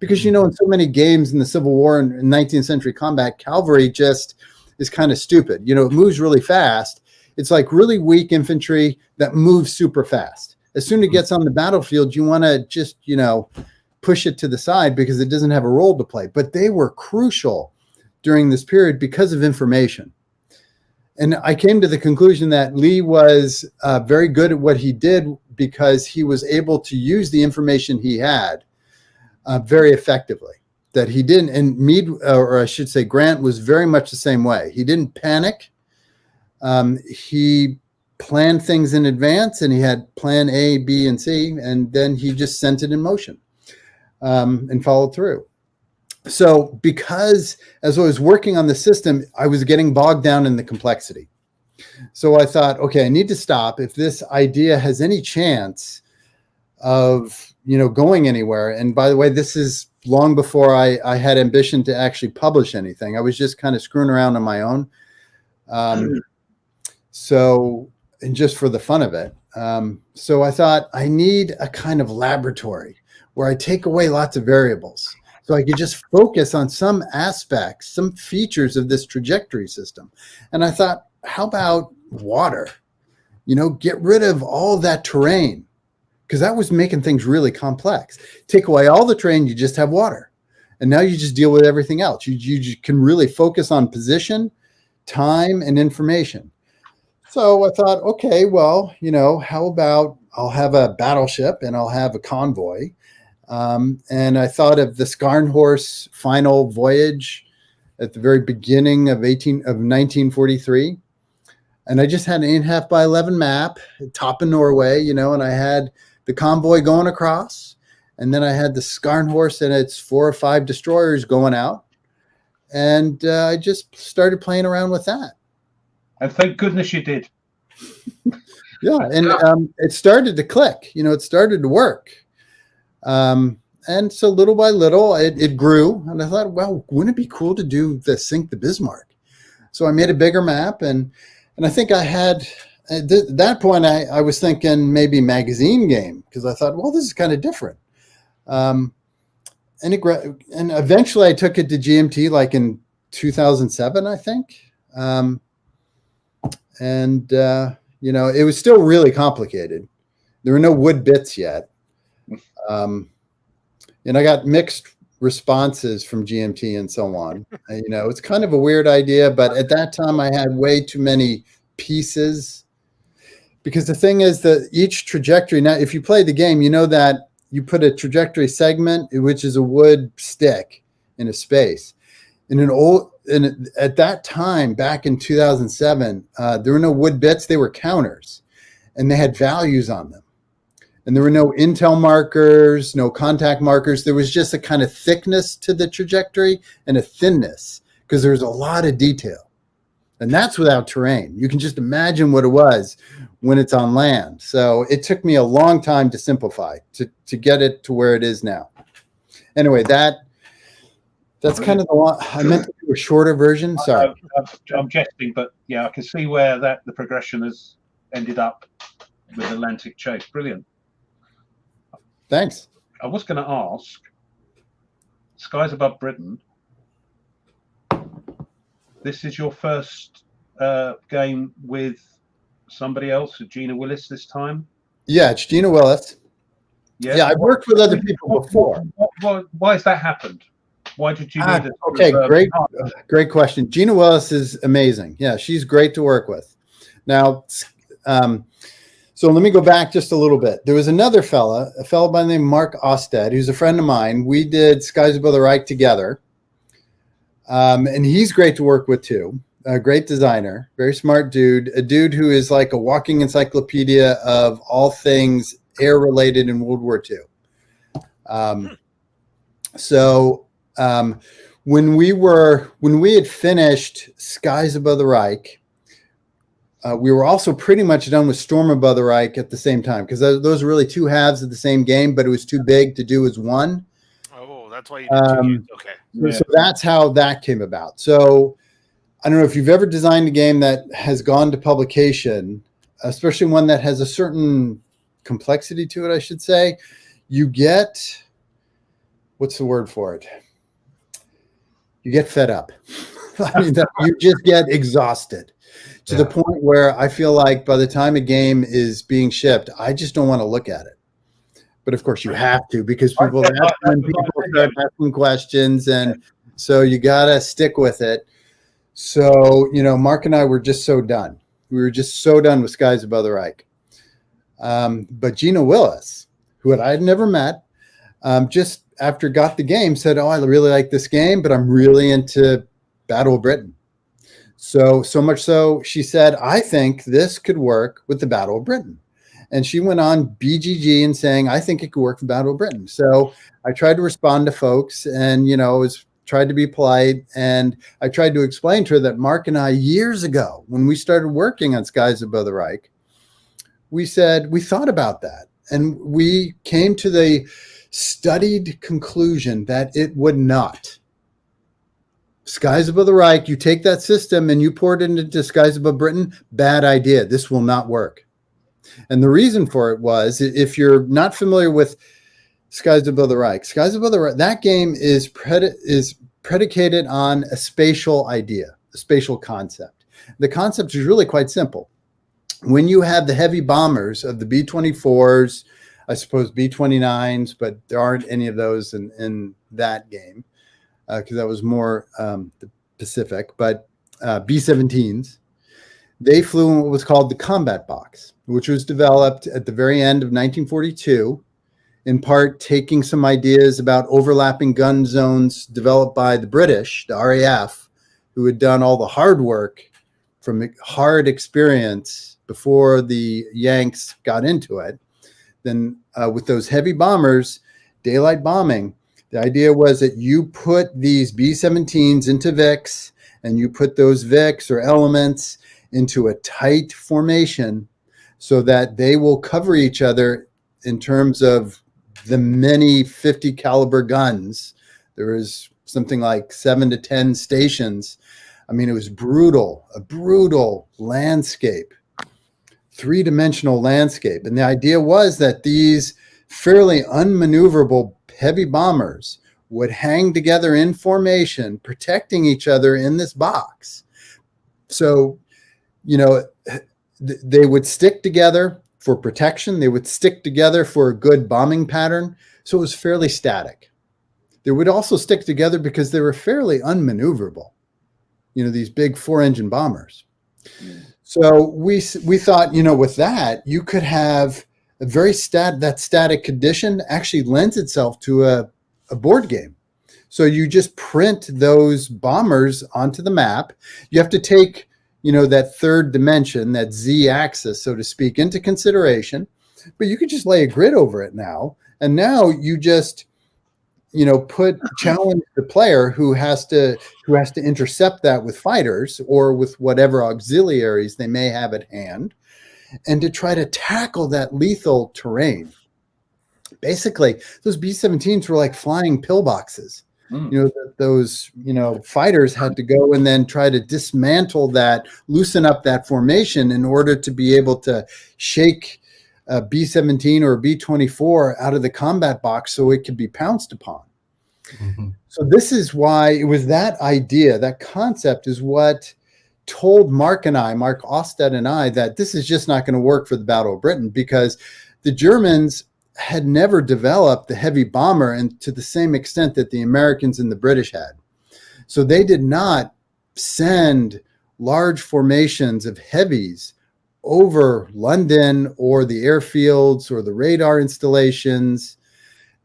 Because, in so many games in the Civil War and 19th century combat, cavalry just is kind of stupid. It moves really fast. It's like really weak infantry that moves super fast. As soon as it gets on the battlefield, you want to just, push it to the side because it doesn't have a role to play. But they were crucial during this period because of information. And I came to the conclusion that Lee was very good at what he did because he was able to use the information he had very effectively. That he didn't, and Meade, or I should say Grant, was very much the same way. He didn't panic. He planned things in advance, and he had plan A, B, and C, and then he just sent it in motion and followed through. So because as I was working on the system, I was getting bogged down in the complexity. So I thought, okay, I need to stop. If this idea has any chance of, going anywhere. And by the way, this is long before I had ambition to actually publish anything. I was just kind of screwing around on my own. And just for the fun of it. So I thought I need a kind of laboratory where I take away lots of variables. So I could just focus on some aspects, some features of this trajectory system. And I thought, how about water? Get rid of all that terrain, because that was making things really complex. Take away all the terrain, you just have water. And now you just deal with everything else. You can really focus on position, time, and information. So I thought, okay, well, how about I'll have a battleship and I'll have a convoy. And I thought of the Scharnhorst final voyage at the very beginning of 1943. And I just had an 8.5 by 11 map, top of Norway, and I had the convoy going across. And then I had the Scharnhorst and its 4 or 5 destroyers going out. And I just started playing around with that. And thank goodness you did. Yeah, and it started to click. It started to work. And so little by little, it grew. And I thought, well, wouldn't it be cool to do the Sink the Bismarck? So I made a bigger map. And I think I had, at that point, I was thinking maybe magazine game, because I thought, well, this is kind of different. And eventually I took it to GMT like in 2007, I think. It was still really complicated. There were no wood bits yet. And I got mixed responses from GMT and so on. It's kind of a weird idea, but at that time I had way too many pieces, because the thing is that each trajectory, now if you play the game, that you put a trajectory segment, which is a wood stick in a space. And at that time, back in 2007, there were no wood bits. They were counters, and they had values on them. And there were no intel markers, no contact markers. There was just a kind of thickness to the trajectory and a thinness, because there's a lot of detail. And that's without terrain. You can just imagine what it was when it's on land. So it took me a long time to simplify, to get it to where it is now. Anyway, that's kind of the one. I meant to do a shorter version. Sorry. I'm jesting, but yeah, I can see where the progression has ended up with Atlantic Chase. Brilliant. Thanks. I was going to ask, Skies Above Britain, this is your first game with somebody else, with Gina Willis this time? Yeah, it's Gina Willis. Yeah, I've worked with other people before. Why has that happened? Why did you need it? Okay, great question. Gina Willis is amazing. Yeah, she's great to work with. Now, so let me go back just a little bit. There was a fellow by the name of Mark Osted, who's a friend of mine. We did Skies Above the Reich together. And he's great to work with too. A great designer, very smart dude, a dude who is like a walking encyclopedia of all things air related in World War II. When we had finished Skies Above the Reich, we were also pretty much done with Storm Above the Reich at the same time, because those were really two halves of the same game, but it was too big to do as one. Oh, that's why you did 2 years. Okay. Yeah. So that's how that came about. So I don't know if you've ever designed a game that has gone to publication, especially one that has a certain complexity to it, I should say. You get, what's the word for it? You get fed up. I mean, you just get exhausted to the point where I feel like by the time a game is being shipped, I just don't want to look at it. But of course you have to, because people start asking questions, and so you got to stick with it. So, Mark and I were just so done. We were just so done with Skies Above the Reich. But Gina Willis, who I had never met, just after got the game said, "Oh, I really like this game, but I'm really into Battle of Britain." So much so, she said, "I think this could work with the Battle of Britain." And she went on BGG and saying, "I think it could work with Battle of Britain." So I tried to respond to folks and, tried to be polite. And I tried to explain to her that Mark and I, years ago, when we started working on Skies Above the Reich, we said, we thought about that. And we came to the studied conclusion that it would not. Skies Above the Reich, you take that system and you pour it into Skies Above Britain, bad idea. This will not work. And the reason for it was, if you're not familiar with Skies Above the Reich, that game is predicated on a spatial idea, a spatial concept. The concept is really quite simple. When you have the heavy bombers of the B-24s, I suppose B-29s, but there aren't any of those in that game, because that was more the Pacific, but B-17s, they flew in what was called the combat box, which was developed at the very end of 1942, in part taking some ideas about overlapping gun zones developed by the British, the RAF, who had done all the hard work from hard experience before the Yanks got into it. Then with those heavy bombers, daylight bombing, the idea was that you put these B-17s into VIX, and you put those VIX or elements into a tight formation so that they will cover each other in terms of the many 50 caliber guns. There was something like 7 to 10 stations. I mean, it was brutal, a brutal landscape, three-dimensional landscape. And the idea was that these fairly unmaneuverable heavy bombers would hang together in formation, protecting each other in this box. So, they would stick together for protection. They would stick together for a good bombing pattern. So it was fairly static. They would also stick together because they were fairly unmaneuverable, these big 4-engine bombers. So we thought, with that, you could have a very that static condition actually lends itself to a board game. So you just print those bombers onto the map. You have to take that third dimension, that Z-axis, so to speak, into consideration, but you could just lay a grid over it now. And now you just, challenge the player who has to intercept that with fighters or with whatever auxiliaries they may have at hand, and to try to tackle that lethal terrain. Basically, those B-17s were like flying pillboxes. Those fighters had to go and then try to dismantle that, loosen up that formation in order to be able to shake a B-17 or a B-24 out of the combat box so it could be pounced upon. Mm-hmm. So this is why it was that idea, that concept is what told Mark Ostedt and I, that this is just not going to work for the Battle of Britain, because the Germans had never developed the heavy bomber and to the same extent that the Americans and the British had. So they did not send large formations of heavies over London or the airfields or the radar installations.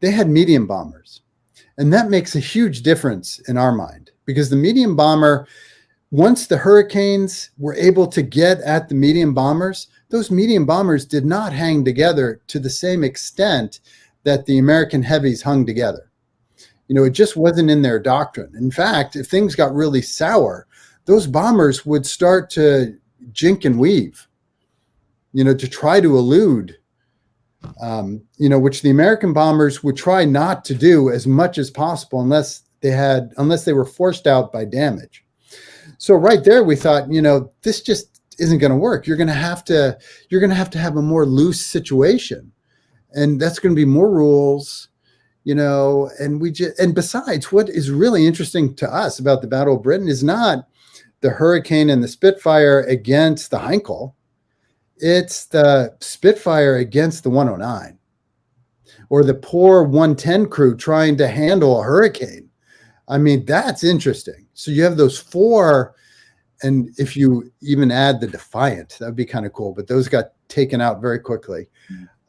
They had medium bombers. And that makes a huge difference in our mind, because the medium bomber, once the Hurricanes were able to get at the medium bombers, those medium bombers did not hang together to the same extent that the American heavies hung together. It just wasn't in their doctrine. In fact, if things got really sour, those bombers would start to jink and weave, to try to elude, which the American bombers would try not to do as much as possible unless they were forced out by damage. So right there, we thought, this just isn't going to work. You're going to have to have a more loose situation, and that's going to be more rules, and besides, what is really interesting to us about the Battle of Britain is not the Hurricane and the Spitfire against the Heinkel. It's the Spitfire against the 109, or the poor 110 crew trying to handle a Hurricane. I mean, that's interesting. So you have those four, and if you even add the Defiant, that would be kind of cool, but those got taken out very quickly.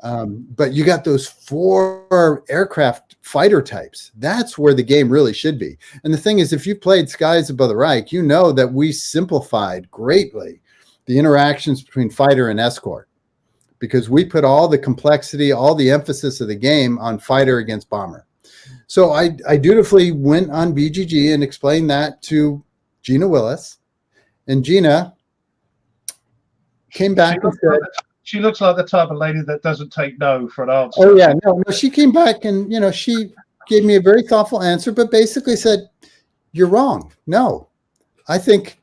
But you got those four aircraft fighter types. That's where the game really should be. And the thing is, if you played Skies Above the Reich, you know that we simplified greatly the interactions between fighter and escort, because we put all the complexity, all the emphasis of the game on fighter against bomber. So I dutifully went on BGG and explained that to Gina Willis, and Gina came back and said, she looks like the type of lady that doesn't take no for an answer. Oh yeah, no, she came back and she gave me a very thoughtful answer, but basically said, "You're wrong. No, I think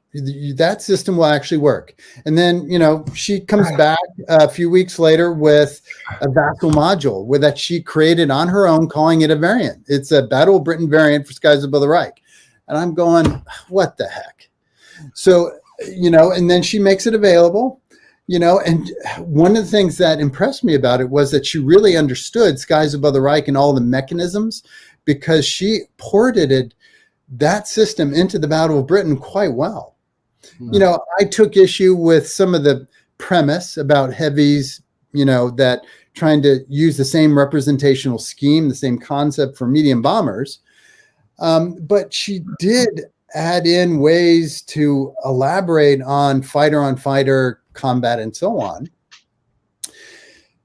that system will actually work." And then she comes back a few weeks later with a vassal module that she created on her own, calling it a variant. It's a Battle of Britain variant for Skies Above the Reich, and I'm going, what the heck? So and then she makes it available. And one of the things that impressed me about it was that she really understood Skies Above the Reich and all the mechanisms, because she ported that system into the Battle of Britain quite well. Mm-hmm. I took issue with some of the premise about heavies, that trying to use the same representational scheme, the same concept for medium bombers. But she did add in ways to elaborate on fighter combat and so on.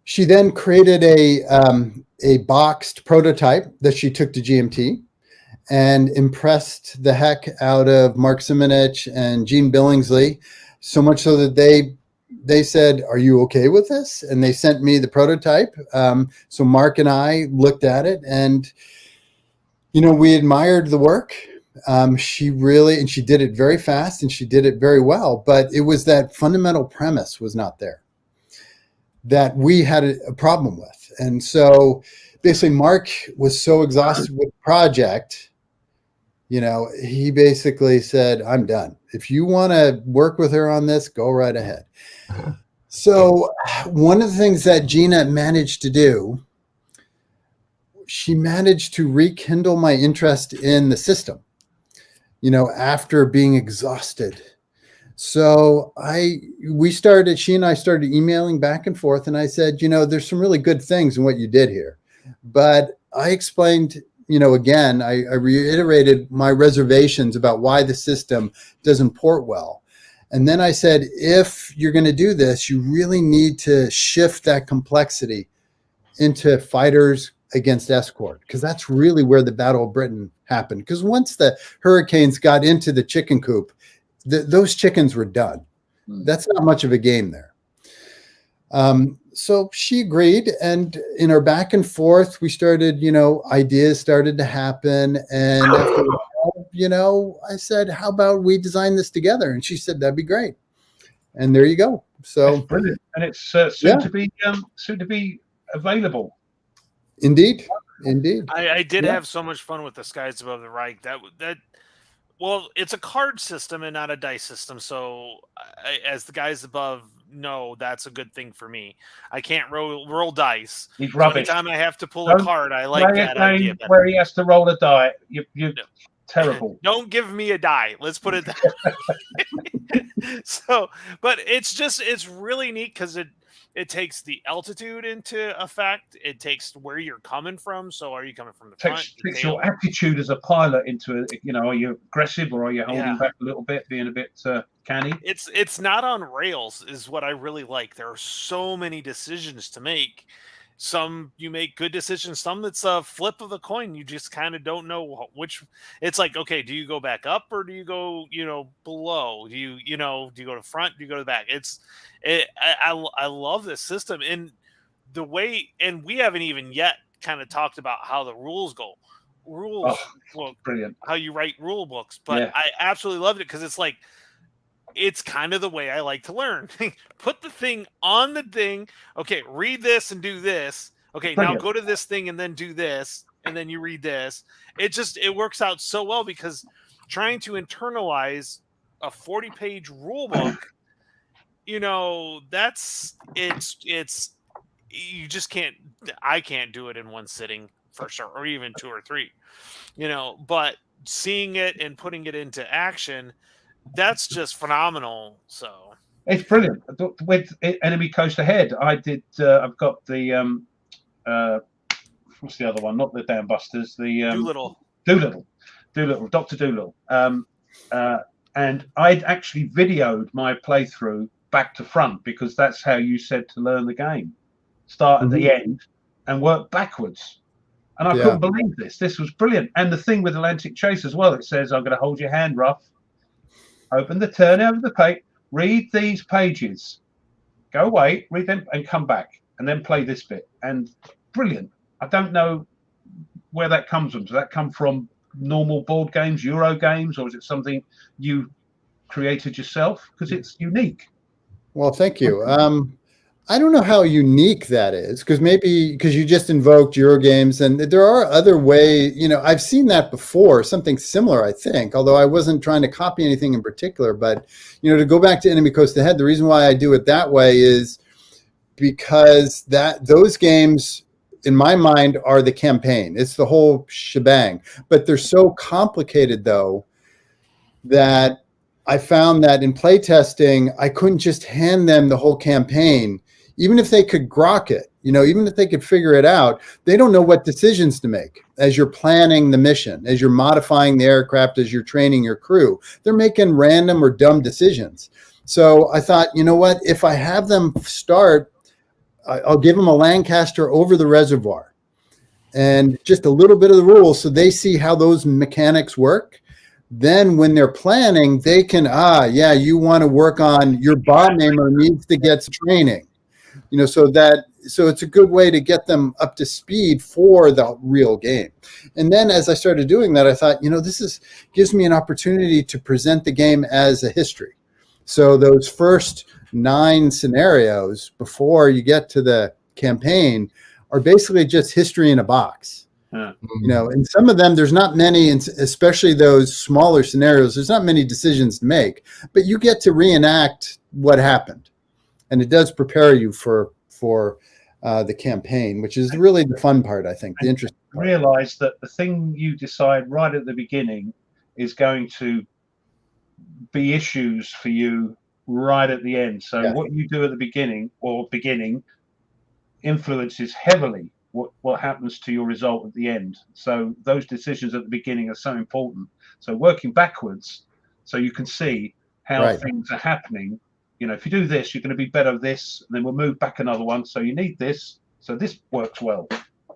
She then created a boxed prototype that she took to GMT and impressed the heck out of Mark Simonich and Gene Billingsley, so much so that they said, "Are you okay with this?" And they sent me the prototype. So Mark and I looked at it, and we admired the work. She did it very fast, and she did it very well, but it was that fundamental premise was not there that we had a problem with. And so basically Mark was so exhausted with the project, he basically said, "I'm done. If you want to work with her on this, go right ahead." So one of the things that Gina managed to do, she managed to rekindle my interest in the system, after being exhausted. So she and I started emailing back and forth, and I said, there's some really good things in what you did here. But I explained, again, I reiterated my reservations about why the system doesn't port well. And then I said, if you're going to do this, you really need to shift that complexity into fighters against escort, because that's really where the Battle of Britain happened. Because once the Hurricanes got into the chicken coop, those chickens were done. That's not much of a game there. so she agreed, and in our back and forth, we started, ideas started to happen. And after a while, I said, how about we design this together? And she said, that'd be great. And there you go. So that's brilliant. And it's soon to be available. Indeed. I did have so much fun with the Skies Above the Reich. Well, it's a card system and not a dice system. So, as the guys above know, that's a good thing for me. I can't roll dice. He's rubbish. So anytime I have to pull a card, I like that idea. Where he has to roll a die, you're terrible. Don't give me a die. Let's put it that way. So, but it's really neat because it takes the altitude into effect. It takes where you're coming from. So, are you coming from the front? Takes your attitude as a pilot into it. Are you aggressive or are you holding back a little bit, being a bit canny? It's not on rails, is what I really like. There are so many decisions to make. Some you make good decisions. Some it's a flip of the coin. You just kind of don't know which. It's like, okay, do you go back up or do you go, below? Do you go to front? Do you go to the back? I love this system and the way, and we haven't even yet kind of talked about how the rules go. Brilliant. How you write rule books, but I absolutely loved it because it's kind of the way I like to learn. Put the thing on the thing. Okay, read this and do this. Okay, now go to this thing and then do this, and then you read this. It works out so well because trying to internalize a 40-page rule book, it's you just can't. I can't do it in one sitting for sure, or even two or three. But seeing it and putting it into action, that's just phenomenal. So it's brilliant. With Enemy Coast Ahead, I did. I've got the what's the other one? Not the Dam Busters. The Doolittle, Dr. Doolittle. And I'd actually videoed my playthrough back to front because that's how you said to learn the game. Start at the end and work backwards. And I couldn't believe this. This was brilliant. And the thing with Atlantic Chase as well, it says, I'm going to hold your hand rough. Open the turn over the page, read these pages, go away, read them, and come back, and then play this bit. And brilliant. I don't know where that comes from. Does that come from normal board games, Euro games, or is it something you created yourself? Because it's unique. Well, thank you. I don't know how unique that is, because you just invoked Eurogames, and there are other ways. I've seen that before, something similar, I think, although I wasn't trying to copy anything in particular. But, to go back to Enemy Coast Ahead, the reason why I do it that way is because those games, in my mind, are the campaign. It's the whole shebang. But they're so complicated, though, that I found that in playtesting, I couldn't just hand them the whole campaign. Even if they could grok it, even if they could figure it out, they don't know what decisions to make as you're planning the mission, as you're modifying the aircraft, as you're training your crew. They're making random or dumb decisions. So I thought, what? If I have them start, I'll give them a Lancaster over the reservoir and just a little bit of the rules so they see how those mechanics work. Then when they're planning, they can, you want to work on your bomb aimer needs to get training. So it's a good way to get them up to speed for the real game. And then as I started doing that, I thought, this gives me an opportunity to present the game as a history. So those first 9 scenarios before you get to the campaign are basically just history in a box. And some of them, there's not many, especially those smaller scenarios, there's not many decisions to make, but you get to reenact what happened. And it does prepare you for the campaign, which is really the fun part, I think, the interesting part. Realize that the thing you decide right at the beginning is going to be issues for you right at the end. So what you do at the beginning influences heavily what happens to your result at the end. So those decisions at the beginning are so important. So working backwards, so you can see how things are happening. If you do this, you're going to be better at this, and then we'll move back another one. So you need this. So this works well.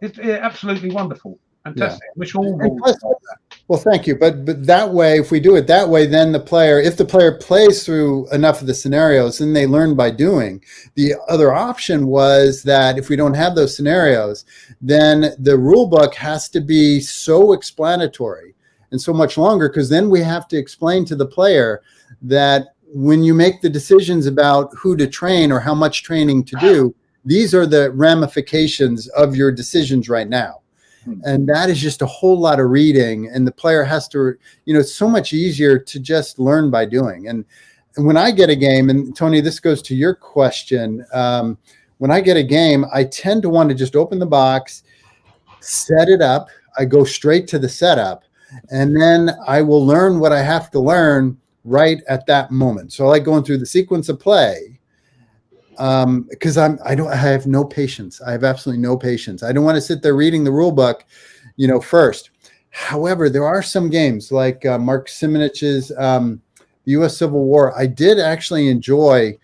It's absolutely wonderful. Fantastic. Which all rules like that. Well, thank you. But that way, if we do it that way, then if the player plays through enough of the scenarios, then they learn by doing. The other option was that if we don't have those scenarios, then the rule book has to be so explanatory and so much longer, because then we have to explain to the player that when you make the decisions about who to train or how much training to do, these are the ramifications of your decisions right now. And that is just a whole lot of reading, and the player has to, it's so much easier to just learn by doing. And when I get a game, and Tony, this goes to your question, when I get a game, I tend to want to just open the box, set it up. I go straight to the setup, and then I will learn what I have to learn right at that moment. So I like going through the sequence of play, because I have no patience. I have absolutely no patience. I don't want to sit there reading the rule book, first. However, there are some games like Mark Simonich's the U.S. Civil War. I did actually enjoy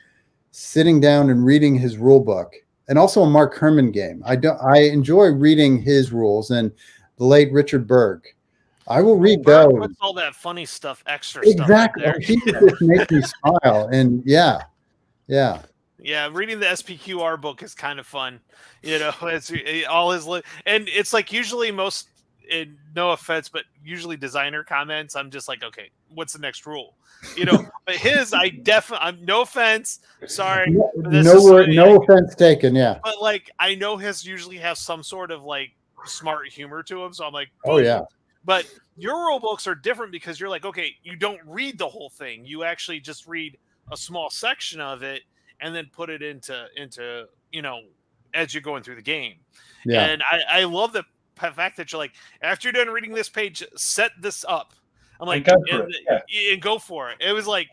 sitting down and reading his rule book, and also a Mark Herman game. I enjoy reading his rules, and the late Richard Berg. I will read those. Puts all that funny stuff, extra exactly. stuff. He just makes me smile, and yeah. Yeah, reading the SPQR book is kind of fun. It's all his and it's like usually most, no offense, but usually designer comments, I'm just like, okay, what's the next rule? But his, I'm no offense, sorry. No offense taken, yeah. But like, I know his usually has some sort of like smart humor to him, so I'm like, oh yeah. But your rule books are different because you're like, okay, you don't read the whole thing. You actually just read a small section of it and then put it into as you're going through the game. Yeah. And I love the fact that you're like, after you're done reading this page, set this up. I'm like, and go for it. It was like,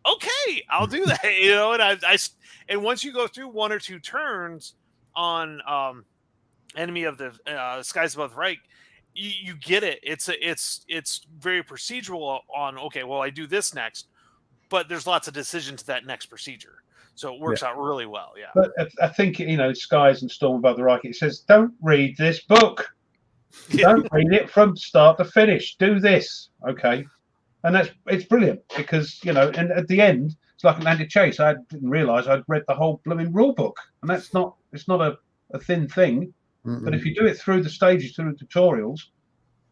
okay, I'll do that. And and once you go through one or two turns on Enemy of the Skies Above Reich, you get it. It's very procedural on, okay, well, I do this next, but there's lots of decisions to that next procedure. So it works out really well, yeah. But I think, Skies and Storm Above the Reich, it says, don't read this book. Don't read it from start to finish. Do this, okay? And it's brilliant because, and at the end, it's like an Andy Chase. I didn't realise I'd read the whole blooming rule book. And it's not a thin thing. Mm-mm. But if you do it through the stages, through the tutorials,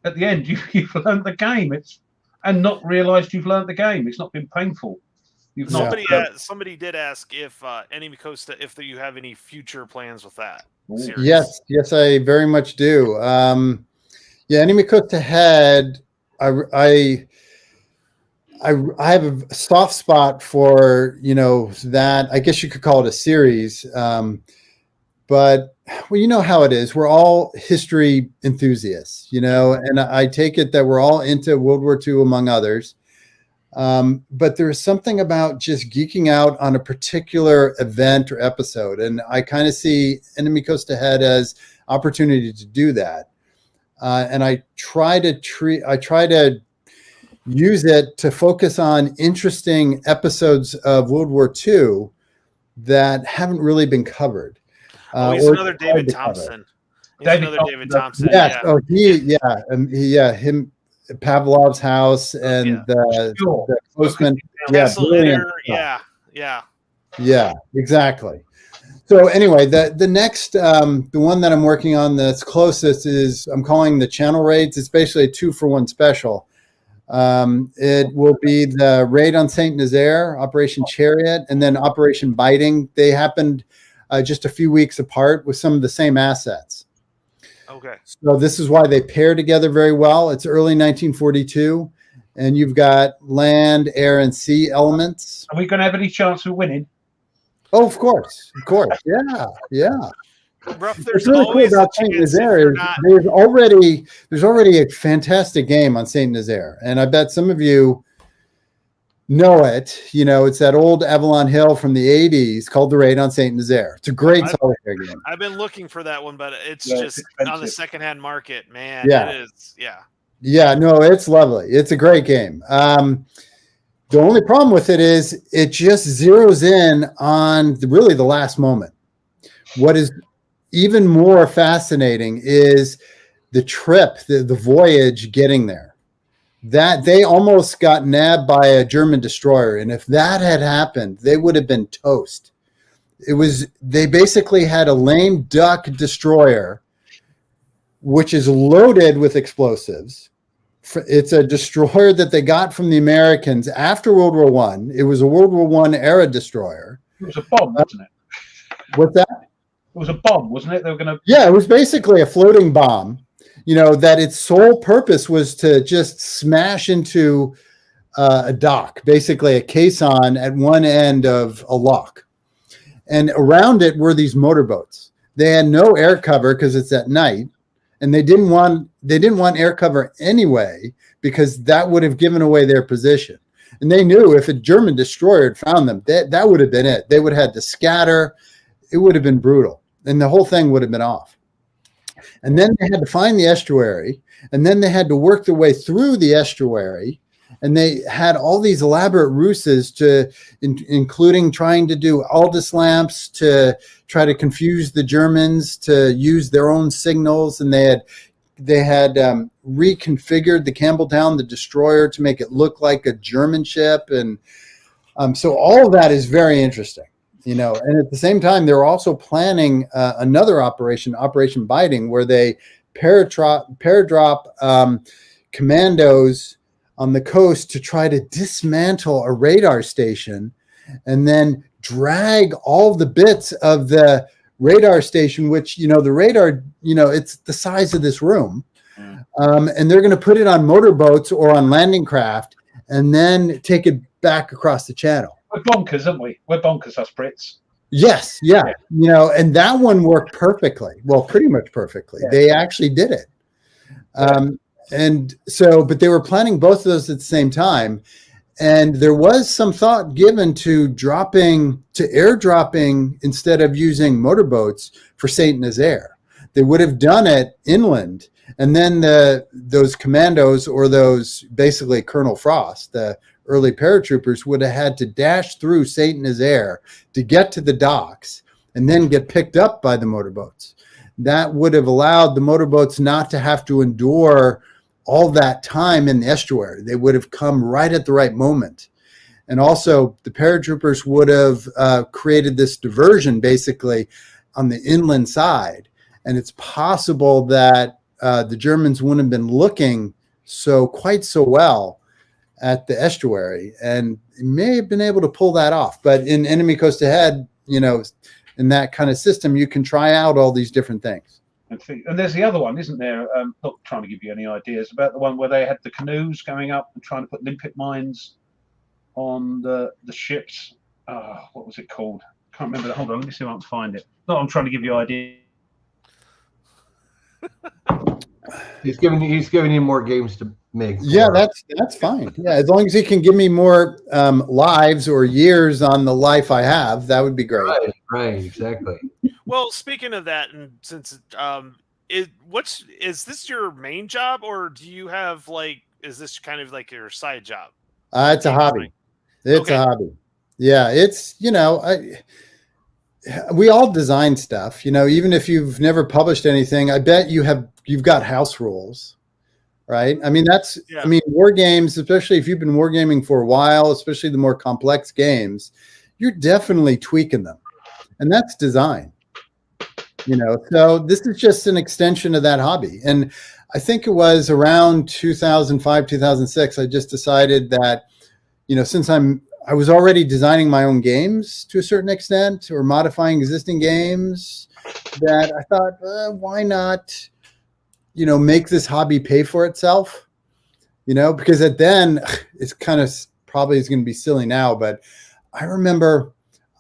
at the end, you've learned the game. And not realised you've learned the game. It's not been painful. Somebody did ask if Enemy Costa, if you have any future plans with that series. Yes, I very much do. Enemy Costa had I have a soft spot for that. I guess you could call it a series, but you know how it is. We're all history enthusiasts, and I take it that we're all into World War II among others. But there's something about just geeking out on a particular event or episode. And I kind of see Enemy Coast Ahead as opportunity to do that. And I try to use it to focus on interesting episodes of World War II that haven't really been covered. He's another David Thompson. David Thompson. Yes. Yeah. Oh, him. Pavlov's House and the Postman. Yeah, exactly. So anyway, the next, the one that I'm working on that's closest is I'm calling the Channel Raids. It's basically a 2-for-1 special. It will be the raid on Saint Nazaire, Operation Chariot, and then Operation Biting. They happened just a few weeks apart with some of the same assets. Okay. So this is why they pair together very well. It's early 1942, and you've got land, air, and sea elements. Are we going to have any chance of winning? Oh, of course. Yeah. There's really cool about Saint Nazaire is there's already a fantastic game on Saint Nazaire, and I bet some of you know it. It's that old Avalon Hill from the 80s called The Raid on Saint Nazaire. It's a great solitaire game. I've been looking for that one, but it's just on the secondhand market, man. Yeah. It is. Yeah. Yeah, no, it's lovely. It's a great game. The only problem with it is it just zeroes in on really the last moment. What is even more fascinating is the trip, the voyage getting there. that they almost got nabbed by a German destroyer. And if that had happened, they would have been toast. They basically had a lame duck destroyer, which is loaded with explosives. It's a destroyer that they got from the Americans after World War One. It was a World War One era destroyer. It was a bomb, wasn't it? What's that? It was a bomb, wasn't it? They were going to. Yeah, it was basically a floating bomb. That its sole purpose was to just smash into a dock, basically a caisson at one end of a lock. And around it were these motorboats. They had no air cover because it's at night, and they didn't want air cover anyway because that would have given away their position. And they knew if a German destroyer had found them, that would have been it. They would have had to scatter. It would have been brutal, and the whole thing would have been off. And then they had to find the estuary, and then they had to work their way through the estuary, and they had all these elaborate ruses including trying to do Aldous lamps to try to confuse the Germans to use their own signals, and they had reconfigured the Campbelltown, the destroyer, to make it look like a German ship, and so all of that is very interesting. And at the same time, they're also planning another Operation Biting, where they paradrop commandos on the coast to try to dismantle a radar station, and then drag all the bits of the radar station, which, the radar, it's the size of this room. And they're going to put it on motorboats or on landing craft and then take it back across the channel. We're bonkers, aren't we? We're bonkers, us Brits. Yes, yeah. And that one worked perfectly. Well, pretty much perfectly. Yeah. They actually did it. But they were planning both of those at the same time. And there was some thought given to airdropping instead of using motorboats for Saint Nazaire. They would have done it inland. And then those commandos, or those basically Colonel Frost, the early paratroopers, would have had to dash through Saint Nazaire to get to the docks and then get picked up by the motorboats. That would have allowed the motorboats not to have to endure all that time in the estuary. They would have come right at the right moment. And also the paratroopers would have created this diversion basically on the inland side. And it's possible that the Germans wouldn't have been looking quite so well at the estuary, and may have been able to pull that off. But in Enemy Coast Ahead, in that kind of system, you can try out all these different things. And there's the other one, isn't there? Not trying to give you any ideas about the one where they had the canoes going up and trying to put limpet mines on the ships. What was it called? Can't remember that. Hold on, let me see if I can find it. No, I'm trying to give you ideas. He's giving you more games to make. Yeah, that's fine. Yeah, as long as he can give me more lives or years on the life I have, that would be great. Right, exactly. Well, speaking of that, and since is this your main job, or do you have is this kind of like your side job? It's a hobby. It's a hobby. Yeah, it's we all design stuff, even if you've never published anything. I bet you've got house rules, right? I mean, war games, especially if you've been wargaming for a while, especially the more complex games, you're definitely tweaking them, and that's design. So this is just an extension of that hobby. And I think it was around 2005, 2006, I just decided that, since I was already designing my own games to a certain extent, or modifying existing games, that I thought, why not, make this hobby pay for itself? Because then it's kind of probably is going to be silly now, but I remember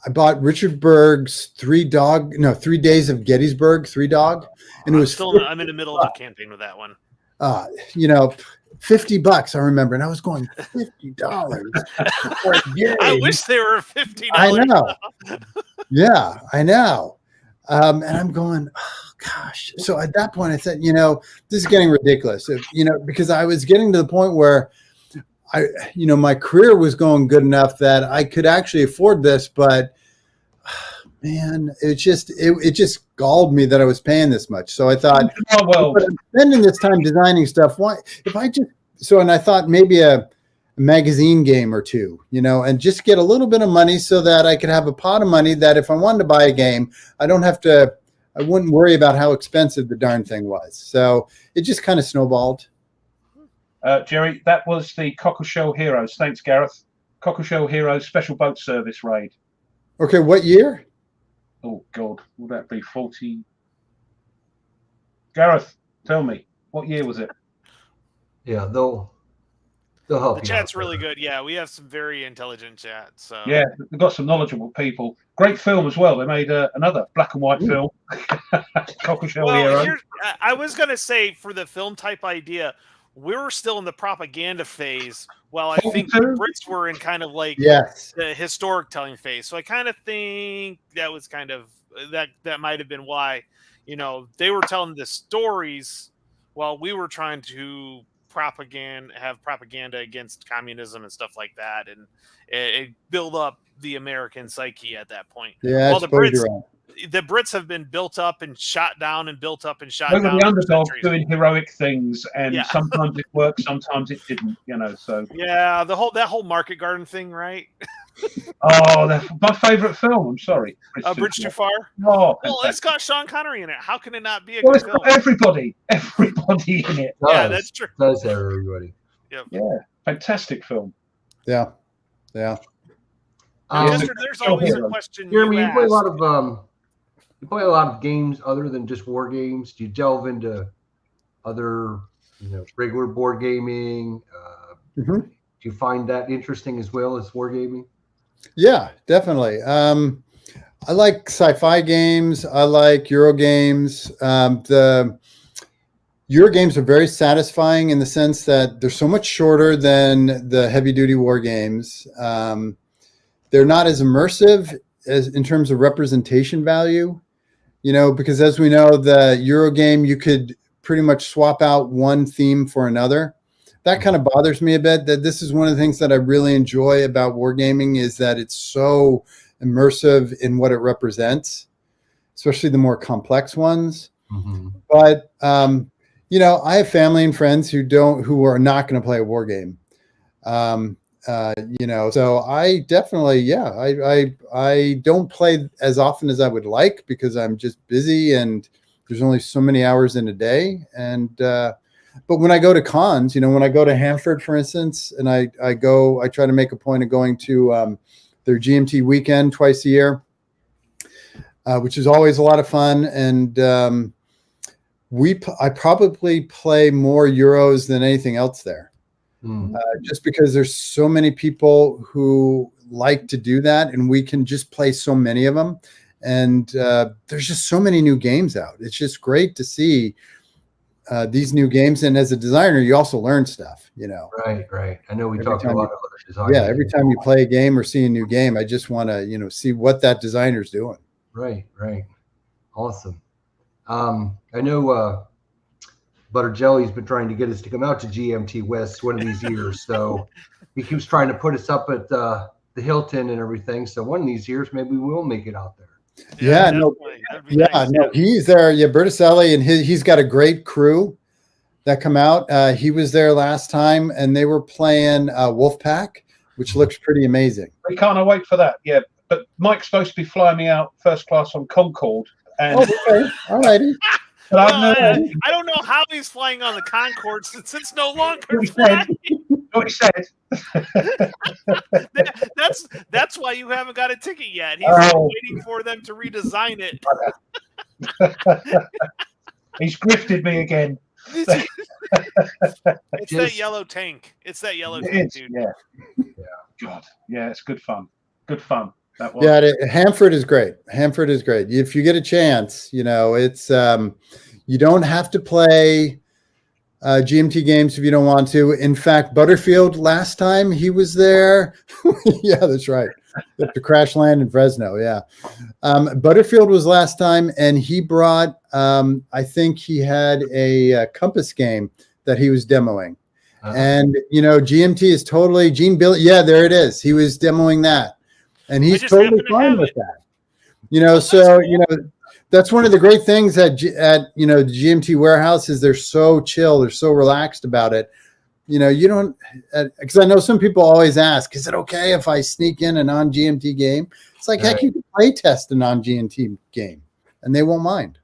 I bought Richard Berg's 3 Days of Gettysburg, 3 Dog, and I'm in the middle of a campaign with that one. $50, I remember, and I was going $50. I wish they were $50. I know. Yeah, I know. And I'm going, oh, gosh. So at that point, I said, this is getting ridiculous. Because I was getting to the point where my career was going good enough that I could actually afford this, but man, it just galled me that I was paying this much. So I thought, I'm spending this time designing stuff. Why, if I just and I thought maybe a magazine game or two, and just get a little bit of money so that I could have a pot of money that if I wanted to buy a game, I wouldn't worry about how expensive the darn thing was. So it just kind of snowballed. Jerry, that was the Cockle Shell Heroes. Thanks, Gareth. Cockle Shell Heroes Special Boat Service raid. Okay, what year? Oh, God. Will that be 40? Gareth, tell me. What year was it? Yeah, they'll help you. The chat's really good. Yeah, we have some very intelligent chat. So yeah, we've got some knowledgeable people. Great film as well. They made another black and white film. Cockle Shell Hero. I was gonna say for the film type idea, we were still in the propaganda phase, while I think the Brits were in kind of like the historic telling phase. So I kind of think that was kind of that might have been why, they were telling the stories while we were trying to have propaganda against communism and stuff like that, and it build up the American psyche at that point. Yeah, well, the Brits have been built up and shot down and built up and shot down. The underdog doing heroic things, and sometimes it worked, sometimes it didn't. So yeah, that whole Market Garden thing, right? Oh, that's my favorite film. I'm sorry, Bridge Too Far. Oh, well, it's got Sean Connery in it. How can it not be a good film? Everybody in it. Yeah, that's true. Does everybody? Yep. Yeah, fantastic film. Yeah. There's always a question. Jeremy, you play a lot of games other than just war games. Do you delve into other, regular board gaming? Do you find that interesting as well as wargaming? Yeah, definitely. I like sci-fi games. I like Euro games. The Euro games are very satisfying in the sense that they're so much shorter than the heavy-duty war games. They're not as immersive as in terms of representation value, because as we know, the Euro game, you could pretty much swap out one theme for another. That kind of bothers me a bit. That this is one of the things that I really enjoy about wargaming is that it's so immersive in what it represents, especially the more complex ones. Mm-hmm. But I have family and friends who are not going to play a war game. So I definitely, I don't play as often as I would like because I'm just busy and there's only so many hours in a day. And but when I go to cons, when I go to Hanford, for instance, and I try to make a point of going to their GMT weekend twice a year, which is always a lot of fun. And I probably play more Euros than anything else there, just because there's so many people who like to do that, and we can just play so many of them. And there's just so many new games out. It's just great to see these new games, and as a designer, you also learn stuff. Right. I know we talked a lot of other designers. Yeah, every time you play a game or see a new game, I just want to see what that designer's doing. Right. Awesome. I know Butter Jelly's been trying to get us to come out to GMT West one of these years, so he keeps trying to put us up at the Hilton and everything. So one of these years, maybe we'll make it out there. No, he's there. Yeah, Berticelli, and he's got a great crew that come out. He was there last time, and they were playing Wolfpack, which looks pretty amazing. We can't wait for that. Yeah, but Mike's supposed to be flying me out first class on Concorde. And okay, all righty. But I don't know how he's flying on the Concorde since it's no longer flying. What he said. That's why you haven't got a ticket yet. He's waiting for them to redesign it. He's grifted me again. It's that yellow tank. It's that yellow tank, dude. Yeah. God. Yeah, it's good fun. Good fun. That was. Yeah, Hanford is great. Hanford is great. If you get a chance, it's you don't have to play GMT games if you don't want to. In fact, Butterfield last time he was there. Yeah, that's right. The crash land in Fresno. Yeah. Butterfield was last time, and he brought, I think he had a Compass game that he was demoing. And, GMT is totally Gene Billy. Yeah, there it is. He was demoing that. And he's totally fine with that. That's one of the great things at the GMT warehouse is they're so chill, they're so relaxed about it. you don't, because I know some people always ask, is it okay if I sneak in a non-GMT game? It's like, heck, you can play test a non-GMT game and they won't mind.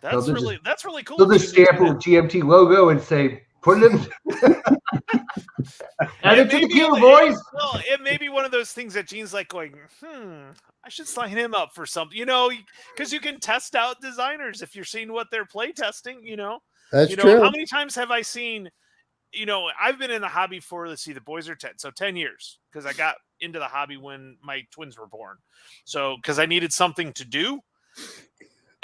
That's really cool. They'll just stamp it with GMT logo and say, put it in. Add it to the queue, boys. Well, it may be one of those things that Gene's like going, I should sign him up for something, because you can test out designers if you're seeing what they're play testing, That's true. How many times have I seen, I've been in the hobby for, the boys are 10, so 10 years, because I got into the hobby when my twins were born. So, because I needed something to do.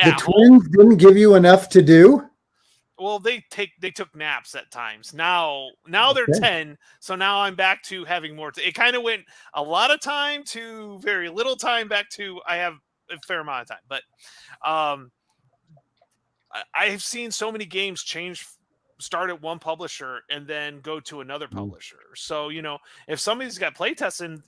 The twins didn't give you enough to do? Well, they took naps at times. Now they're 10, so now I'm back to having more. It kind of went a lot of time to very little time, back to I have a fair amount of time. But I've seen so many games start at one publisher and then go to another publisher. So if somebody's got playtests, and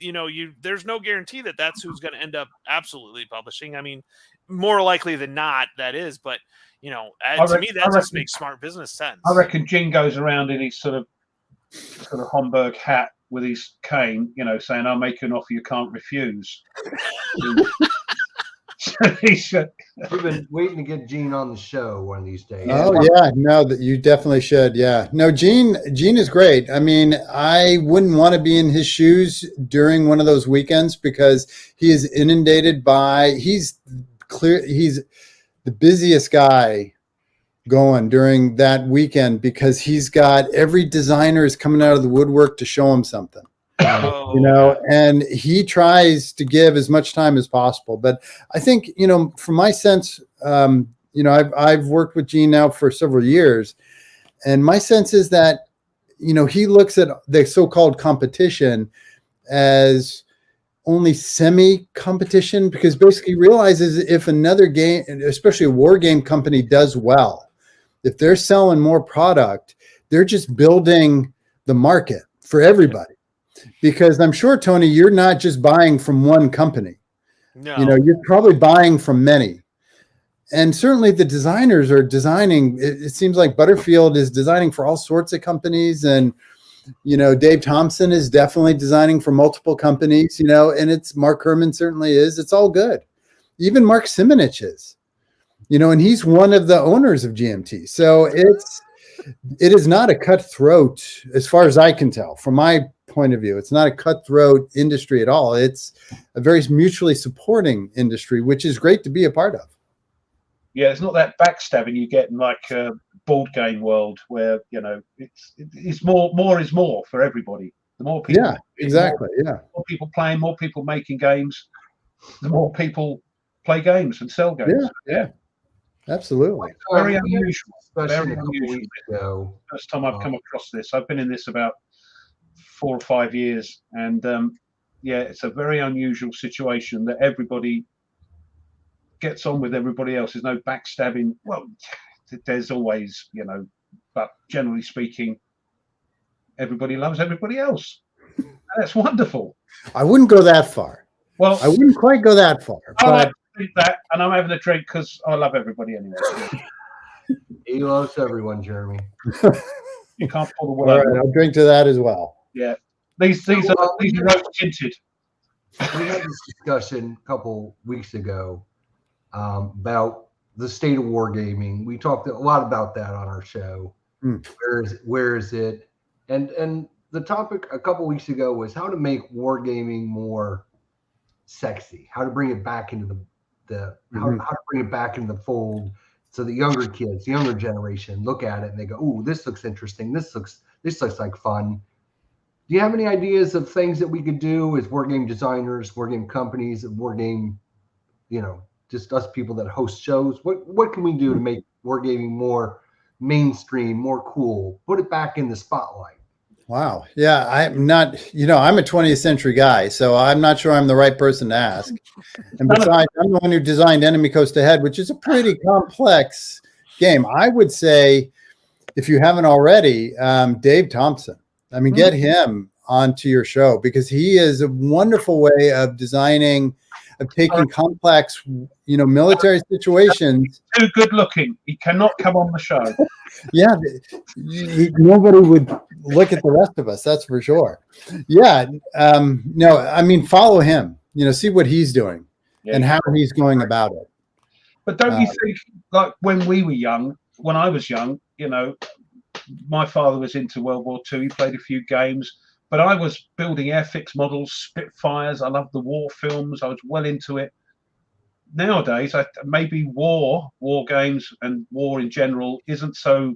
there's no guarantee that that's who's going to end up absolutely publishing. I mean, more likely than not, that is, but. To me, that just makes smart business sense. I reckon Gene goes around in his sort of Homburg hat with his cane, saying, "I'll make you an offer you can't refuse." We've been waiting to get Gene on the show one of these days. Oh yeah, no, that you definitely should. Yeah, no, Gene is great. I mean, I wouldn't want to be in his shoes during one of those weekends because he is inundated by. He's the busiest guy going during that weekend because he's got every designer is coming out of the woodwork to show him something. And he tries to give as much time as possible. But I think, from my sense, I've worked with Gene now for several years, and my sense is that, he looks at the so-called competition as only semi-competition, because basically realizes if another game, especially a war game company, does well, if they're selling more product, they're just building the market for everybody. Because I'm sure, Tony, you're not just buying from one company. No. You're probably buying from many. And certainly the designers are designing. It seems like Butterfield is designing for all sorts of companies, and Dave Thompson is definitely designing for multiple companies, and it's Mark Herman certainly is. It's all good. Even Mark Simonich is, and he's one of the owners of GMT. So it is not a cutthroat, as far as I can tell, from my point of view. It's not a cutthroat industry at all. It's a very mutually supporting industry, which is great to be a part of. Yeah, it's not that backstabbing you get in like a board game world where it's more is more for everybody. The more people, more people playing, more people making games, the more people play games and sell games. Yeah, absolutely. Very unusual. Very unusual. First time I've come across this. I've been in this about 4 or 5 years, and it's a very unusual situation that everybody gets on with everybody else. There's no backstabbing. Well, there's always, but generally speaking, everybody loves everybody else. And that's wonderful. I wouldn't go that far. Well, I wouldn't quite go that far. I like to think that, and I'm having a drink because I love everybody anyway. He loves everyone, Jeremy. You can't pull the wool out. All right, I'll drink to that as well. Yeah, these are rose tinted. We had this discussion a couple weeks ago about the state of wargaming. We talked a lot about that on our show. Where is it? And the topic a couple weeks ago was how to make wargaming more sexy, how to bring it back into how to bring it back into the fold, so the younger kids, the younger generation, look at it and they go, "Ooh, this looks interesting. This looks like fun." Do you have any ideas of things that we could do as wargame designers, wargame companies, wargame, just us people that host shows? What can we do to make wargaming more mainstream, more cool, put it back in the spotlight? Wow. Yeah, I'm not, I'm a 20th century guy, so I'm not sure I'm the right person to ask. And besides, I'm the one who designed Enemy Coast Ahead, which is a pretty complex game. I would say, if you haven't already, Dave Thompson. I mean, get him onto your show because he is a wonderful way of designing. of taking complex, military situations. Too good looking. He cannot come on the show. Yeah, nobody would look at the rest of us. That's for sure. Yeah, no, I mean, follow him. See what he's doing and how he's going about it. But don't you think, like when we were young, when I was young, my father was into World War II. He played a few games, but I was building Airfix models, Spitfires. I loved the war films. I was well into it. Nowadays, maybe war games and war in general isn't so.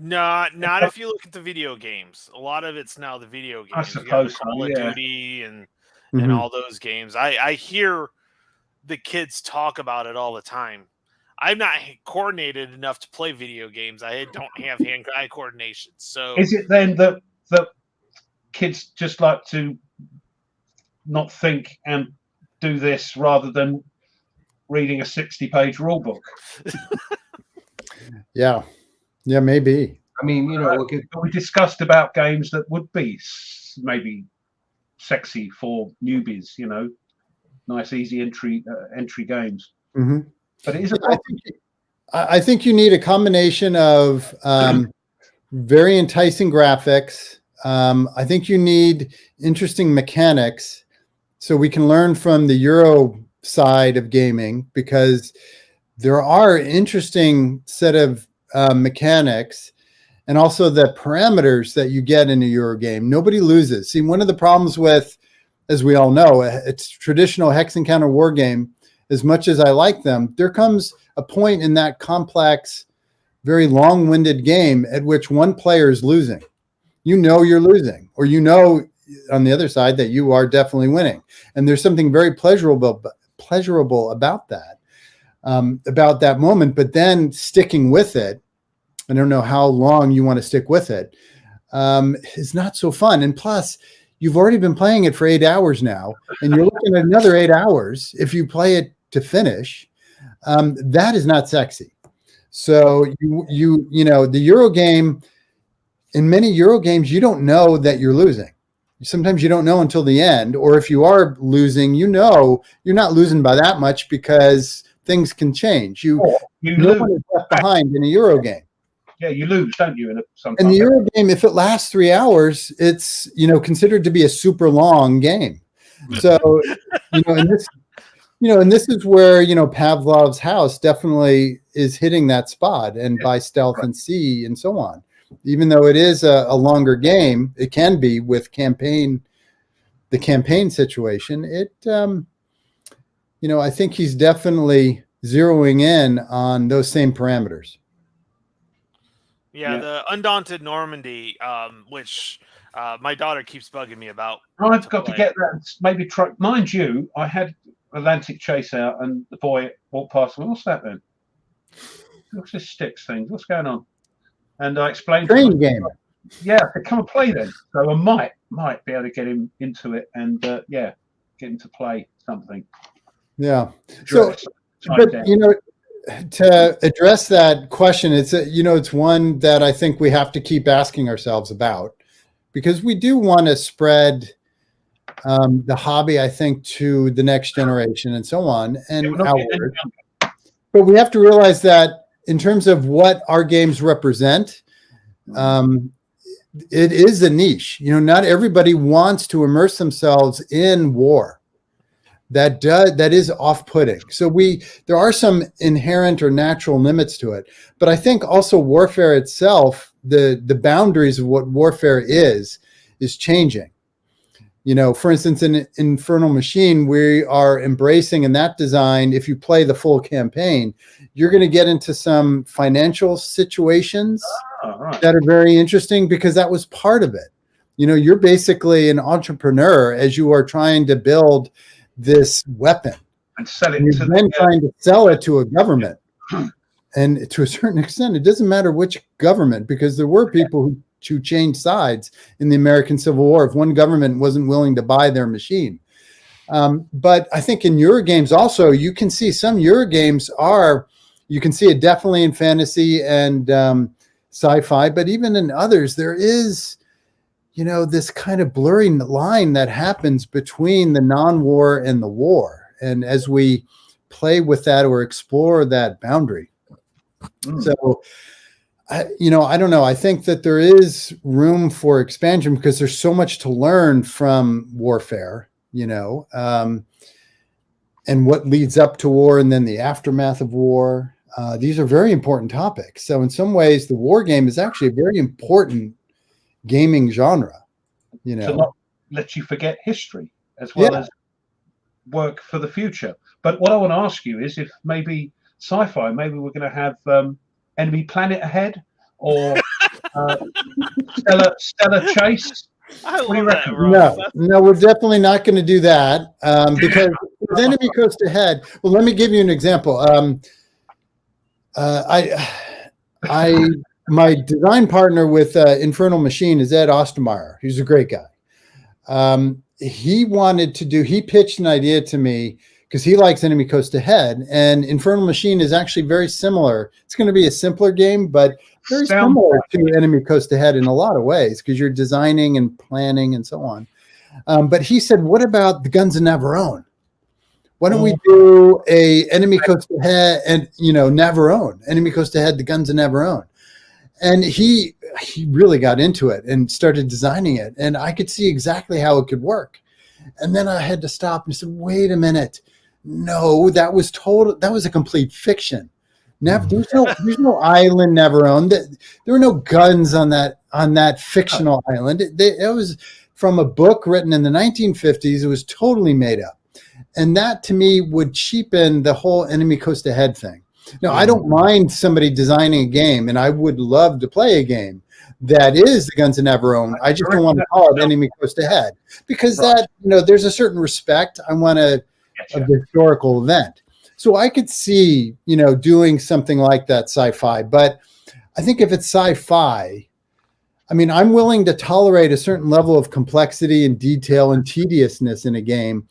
Not if you look at the video games. A lot of it's now the video games. I suppose Call of Duty and all those games. I hear the kids talk about it all the time. I'm not coordinated enough to play video games. I don't have hand-eye coordination. So is it then that kids just like to not think and do this rather than reading a 60-page rule book? Yeah, maybe. I mean, look at, we discussed about games that would be maybe sexy for newbies. Nice, easy entry games. Mm-hmm. But it is I think you need a combination of very enticing graphics. I think you need interesting mechanics so we can learn from the Euro side of gaming, because there are interesting set of mechanics and also the parameters that you get in a Euro game. Nobody loses. See, one of the problems with, as we all know, it's traditional hex and counter war game. As much as I like them, there comes a point in that complex, very long-winded game at which one player is losing. You're losing, or on the other side that you are definitely winning. And there's something very pleasurable about that moment. But then sticking with it, I don't know how long you want to stick with it, is not so fun. And plus, you've already been playing it for 8 hours now, and you're looking at another 8 hours if you play it to finish. That is not sexy. So the Euro game, in many Euro games, you don't know that you're losing. Sometimes you don't know until the end, or if you are losing, you're not losing by that much because things can change. No one is left behind in a Euro game. Yeah, you lose, don't you? In the Euro game, if it lasts 3 hours, it's considered to be a super long game. So and this is where Pavlov's house definitely is hitting that spot, and by stealth and sea and so on. Even though it is a longer game, it can be with the campaign situation. I think he's definitely zeroing in on those same parameters. Yeah, the Undaunted Normandy, which my daughter keeps bugging me about. I've got to get that. Maybe try. Mind you, I had Atlantic Chase out, and the boy walked past me. What's that then? What's this sticks thing? What's going on? And I explained. Train game. Yeah, I said, come and play then. So I might be able to get him into it, and get him to play something. Yeah. So, but to address that question, it's one that I think we have to keep asking ourselves about, because we do want to spread the hobby, I think, to the next generation and so on, and outward. But we have to realize that in terms of what our games represent, it is a niche. Not everybody wants to immerse themselves in war. That is off-putting. So there are some inherent or natural limits to it. But I think also warfare itself, the boundaries of what warfare is changing. For instance, in Infernal Machine, we are embracing in that design, if you play the full campaign, you're going to get into some financial situations that are very interesting, because that was part of it. You're basically an entrepreneur as you are trying to build this weapon and sell it. Trying to sell it to a government. And to a certain extent, it doesn't matter which government, because there were people who changed sides in the American Civil War if one government wasn't willing to buy their machine. But I think in Eurogames also, you can see some Eurogames you can see it definitely in fantasy and sci-fi, but even in others, there is, this kind of blurring line that happens between the non-war and the war. And as we play with that or explore that boundary. So, I don't know. I think that there is room for expansion because there's so much to learn from warfare, and what leads up to war and then the aftermath of war. These are very important topics. So in some ways, the war game is actually a very important gaming genre, To not let you forget history as well as work for the future. But what I want to ask you is if maybe sci-fi, maybe we're going to have Enemy Planet ahead or Stellar Chase. I What do you love reckon? that, No, we're definitely not going to do that because with Enemy Coast Ahead. Well, let me give you an example. My design partner with Infernal Machine is Ed Ostermeyer. He's a great guy. He pitched an idea to me because he likes Enemy Coast Ahead, and Infernal Machine is actually very similar. It's going to be a simpler game, but very similar to Enemy Coast Ahead in a lot of ways because you're designing and planning and so on. But he said, what about the Guns of Navarone? Why don't we do a Enemy Coast Ahead and, Navarone, Enemy Coast Ahead, the Guns of Navarone? And he really got into it and started designing it. And I could see exactly how it could work. And then I had to stop and said, wait a minute. No, that was a complete fiction. There's no island Navarone. There were no guns on that fictional island. It was from a book written in the 1950s. It was totally made up. And that to me would cheapen the whole Enemy Coast Ahead thing. Now, I don't mind somebody designing a game, and I would love to play a game that is the Guns of Navarone. I just don't want to call it Enemy Coast Ahead because there's a certain respect. I want a historical event. So I could see, doing something like that sci-fi. But I think if it's sci-fi, I'm willing to tolerate a certain level of complexity and detail and tediousness in a game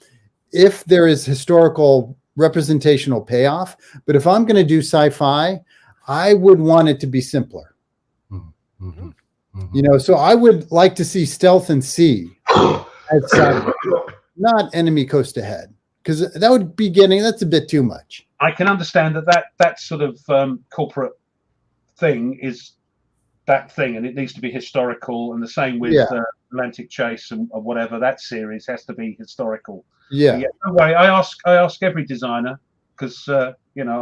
if there is historical representational payoff. But if I'm going to do sci-fi, I would want it to be simpler. Mm-hmm. Mm-hmm. So I would like to see Stealth and Sea as not Enemy Coast Ahead, because that would be that's a bit too much. I can understand that sort of corporate thing is that thing, and it needs to be historical. And the same with Atlantic Chase and whatever, that series has to be historical. Yeah. No way. I ask every designer because I'm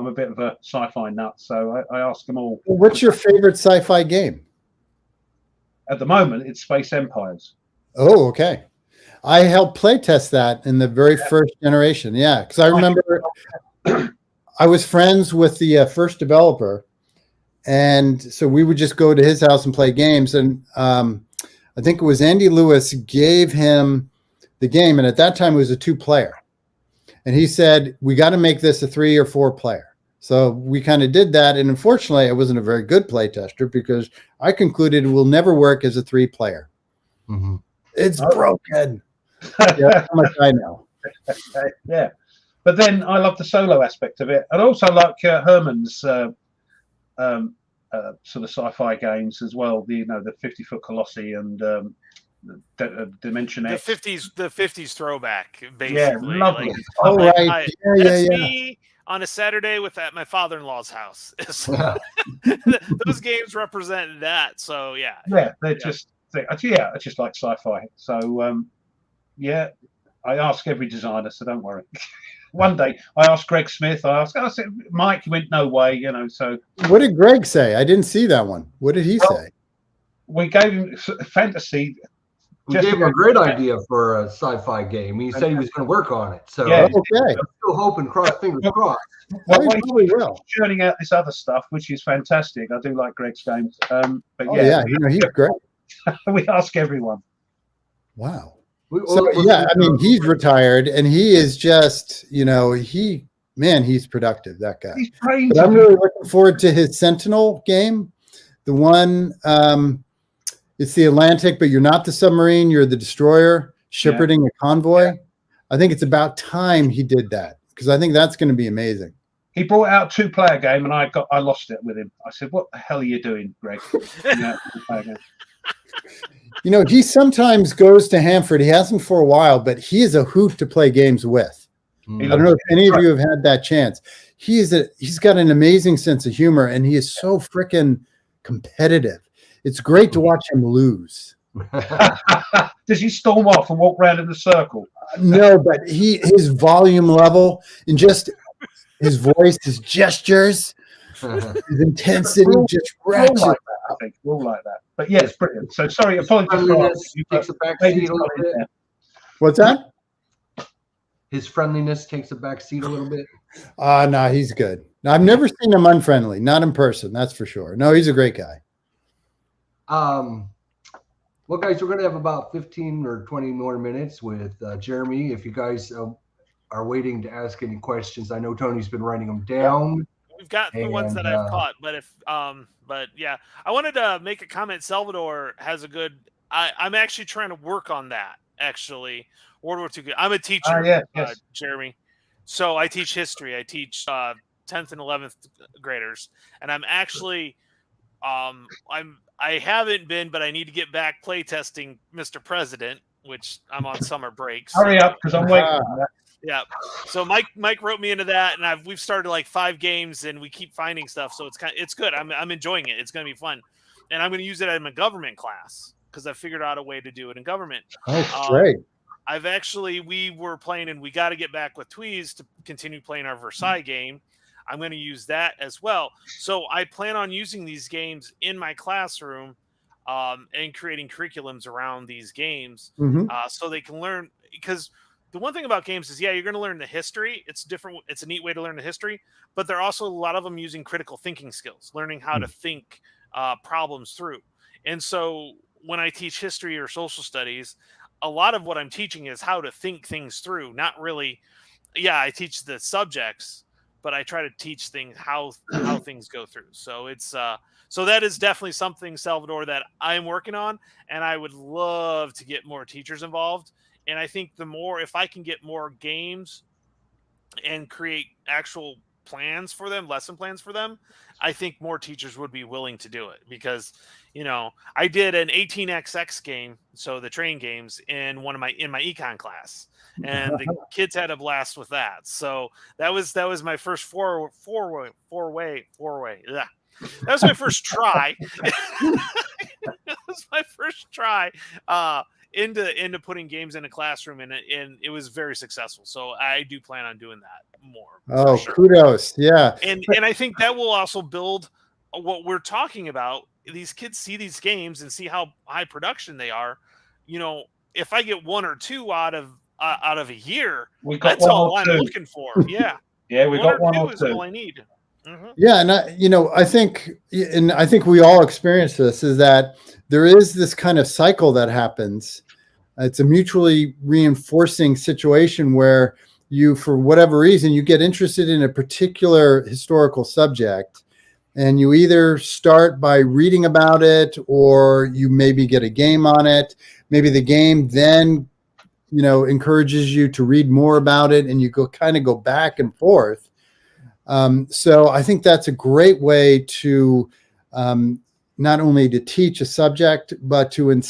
a bit of a sci-fi nut, so I ask them all. What's your favorite sci-fi game? At the moment, it's Space Empires. Oh, okay. I helped play test that in the very first generation. Yeah, because I remember I was friends with the first developer, and so we would just go to his house and play games. And I think it was Andy Lewis gave him the game, and at that time it was a 2-player. And he said, we got to make this a 3 or 4 player. So we kind of did that. And unfortunately, I wasn't a very good play tester because I concluded it will never work as a 3-player. Mm-hmm. It's broken. That's how much I know. Yeah. But then I love the solo aspect of it. And also like Herman's sort of sci-fi games as well. The 50-foot Colossi and Dimension X. The 50s throwback, basically. Yeah, lovely. That's me on a Saturday at my father-in-law's house. Those games represent that. So yeah. Yeah, I just like sci-fi. So I ask every designer, so don't worry. One day I asked Greg Smith, I said, Mike, he went, no way, so. What did Greg say? I didn't see that one. What did he say? We gave him fantasy. We gave him a great idea for a sci-fi game. He said he was going to work on it. So okay. I'm still hoping, fingers crossed. Well, he's churning out this other stuff, which is fantastic. I do like Greg's games. But he's great. We ask everyone. Wow. He's retired, and he is just, he's productive, that guy. He's crazy. But I'm really looking forward to his Sentinel game. The one, it's the Atlantic, but you're not the submarine, you're the destroyer shepherding a convoy. Yeah. I think it's about time he did that, because I think that's going to be amazing. He brought out a 2-player game, and I lost it with him. I said, "What the hell are you doing, Greg?" You know, he sometimes goes to Hanford. He hasn't for a while, but he is a hoot to play games with. I don't know if any of you have had that chance. He's got an amazing sense of humor, and he is so freaking competitive. It's great to watch him lose. Does he storm off and walk around in a circle? No, but his volume level and just his voice, his gestures, his intensity just ratchets. Like that, I think we're all like that. But yes, brilliant. So sorry, apologies for takes a back seat a little bit. What's that? His friendliness takes a back seat a little bit. No, he's good. I've never seen him unfriendly, not in person, that's for sure. No, he's a great guy. Well, guys, we're going to have about 15 or 20 more minutes with Jeremy. If you guys are waiting to ask any questions, I know Tony's been writing them down. We've got the ones that I've caught, but yeah, I wanted to make a comment. Salvador has a good. I'm actually trying to work on that. Actually, World War II. I'm a teacher, yes. Jeremy. So I teach history. I teach 10th and 11th graders, and I'm actually, I haven't been, but I need to get back play testing Mr. President, which I'm on summer break. So. Hurry up, because I'm waiting for that. Yeah. So Mike wrote me into that, and we've started like 5 games, and we keep finding stuff. So it's good. I'm enjoying it. It's going to be fun, and I'm going to use it in my government class because I figured out a way to do it in government. Oh, great. We were playing, and we got to get back with Tweez to continue playing our Versailles game. I'm going to use that as well. So I plan on using these games in my classroom and creating curriculums around these games so they can learn. Because the one thing about games is, you're going to learn the history. It's different. It's a neat way to learn the history. But there are also a lot of them using critical thinking skills, learning how to think problems through. And so when I teach history or social studies, a lot of what I'm teaching is how to think things through. Not really, I teach the subjects, but I try to teach things how things go through. So it's so that is definitely something, Salvador, that I'm working on, and I would love to get more teachers involved. And I think if I can get more games and create actual plans for them, lesson plans for them, I think more teachers would be willing to do it because, I did an 18xx game, so the train games in my econ class, and the kids had a blast with that. So that was my first four way. Yeah. That was my first try. That was my first try into putting games in a classroom, and it was very successful. So I do plan on doing that more. Oh, sure. Kudos. Yeah. And I think that will also build what we're talking about. These kids see these games and see how high production they are. If I get 1 or 2 out of a year, that's all I'm looking for. Yeah. Yeah, we got 1 or 2 is all I need. Mm-hmm. Yeah, and I think we all experience this, is that there is this kind of cycle that happens. It's a mutually reinforcing situation where you, for whatever reason, you get interested in a particular historical subject, and you either start by reading about it, or you maybe get a game on it. Maybe the game then, encourages you to read more about it, and you go back and forth. So I think that's a great way to not only to teach a subject, but to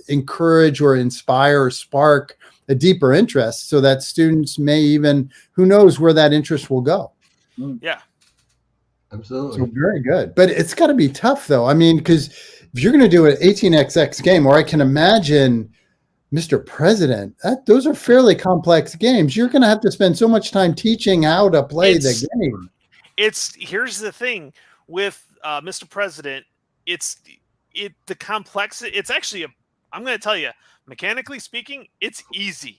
encourage or inspire or spark a deeper interest, so that students may even, who knows where that interest will go. Yeah, absolutely. So very good. But it's got to be tough, though. I mean, because if you're going to do an 18xx game, or I can imagine Mr. President, those are fairly complex games. You're going to have to spend so much time teaching how to play the game. Here's the thing with Mr. President. The complexity. It's actually I'm going to tell you, mechanically speaking, it's easy.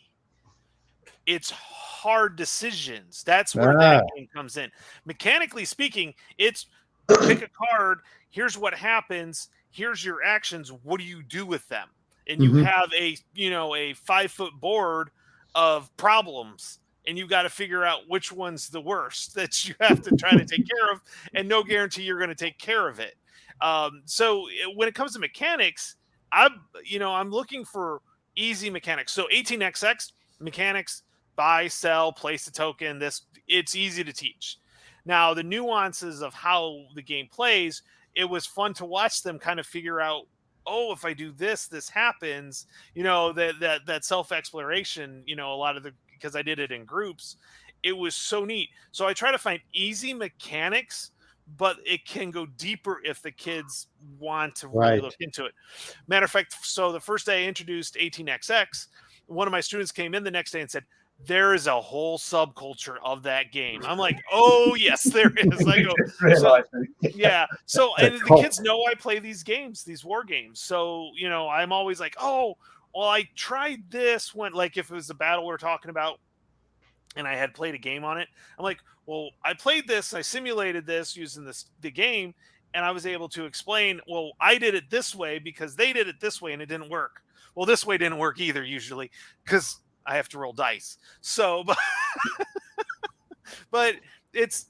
It's hard decisions. That's where that game comes in. Mechanically speaking, it's pick a card. Here's what happens. Here's your actions. What do you do with them? And you have a 5-foot board of problems, and you got to figure out which one's the worst that you have to try to take care of, and no guarantee you're going to take care of it. So when it comes to mechanics, I'm looking for easy mechanics. So 18xx mechanics, buy, sell, place a token. It's easy to teach. Now the nuances of how the game plays, it was fun to watch them kind of figure out oh, if I do this, this happens. That self-exploration, a lot of because I did it in groups, it was so neat. So I try to find easy mechanics, but it can go deeper if the kids want to really look into it. Matter of fact, so the first day I introduced 18XX, one of my students came in the next day and said, there is a whole subculture of that game. I'm like, oh yes, there is. I go, yeah. So, and the kids know I play these games, these war games. So, I'm always like, oh, well, I tried this when, like, if it was a battle we're talking about and I had played a game on it, I'm like, well, I played this, I simulated this using the game, and I was able to explain, well, I did it this way because they did it this way and it didn't work. Well, this way didn't work either usually because I have to roll dice. So, but it's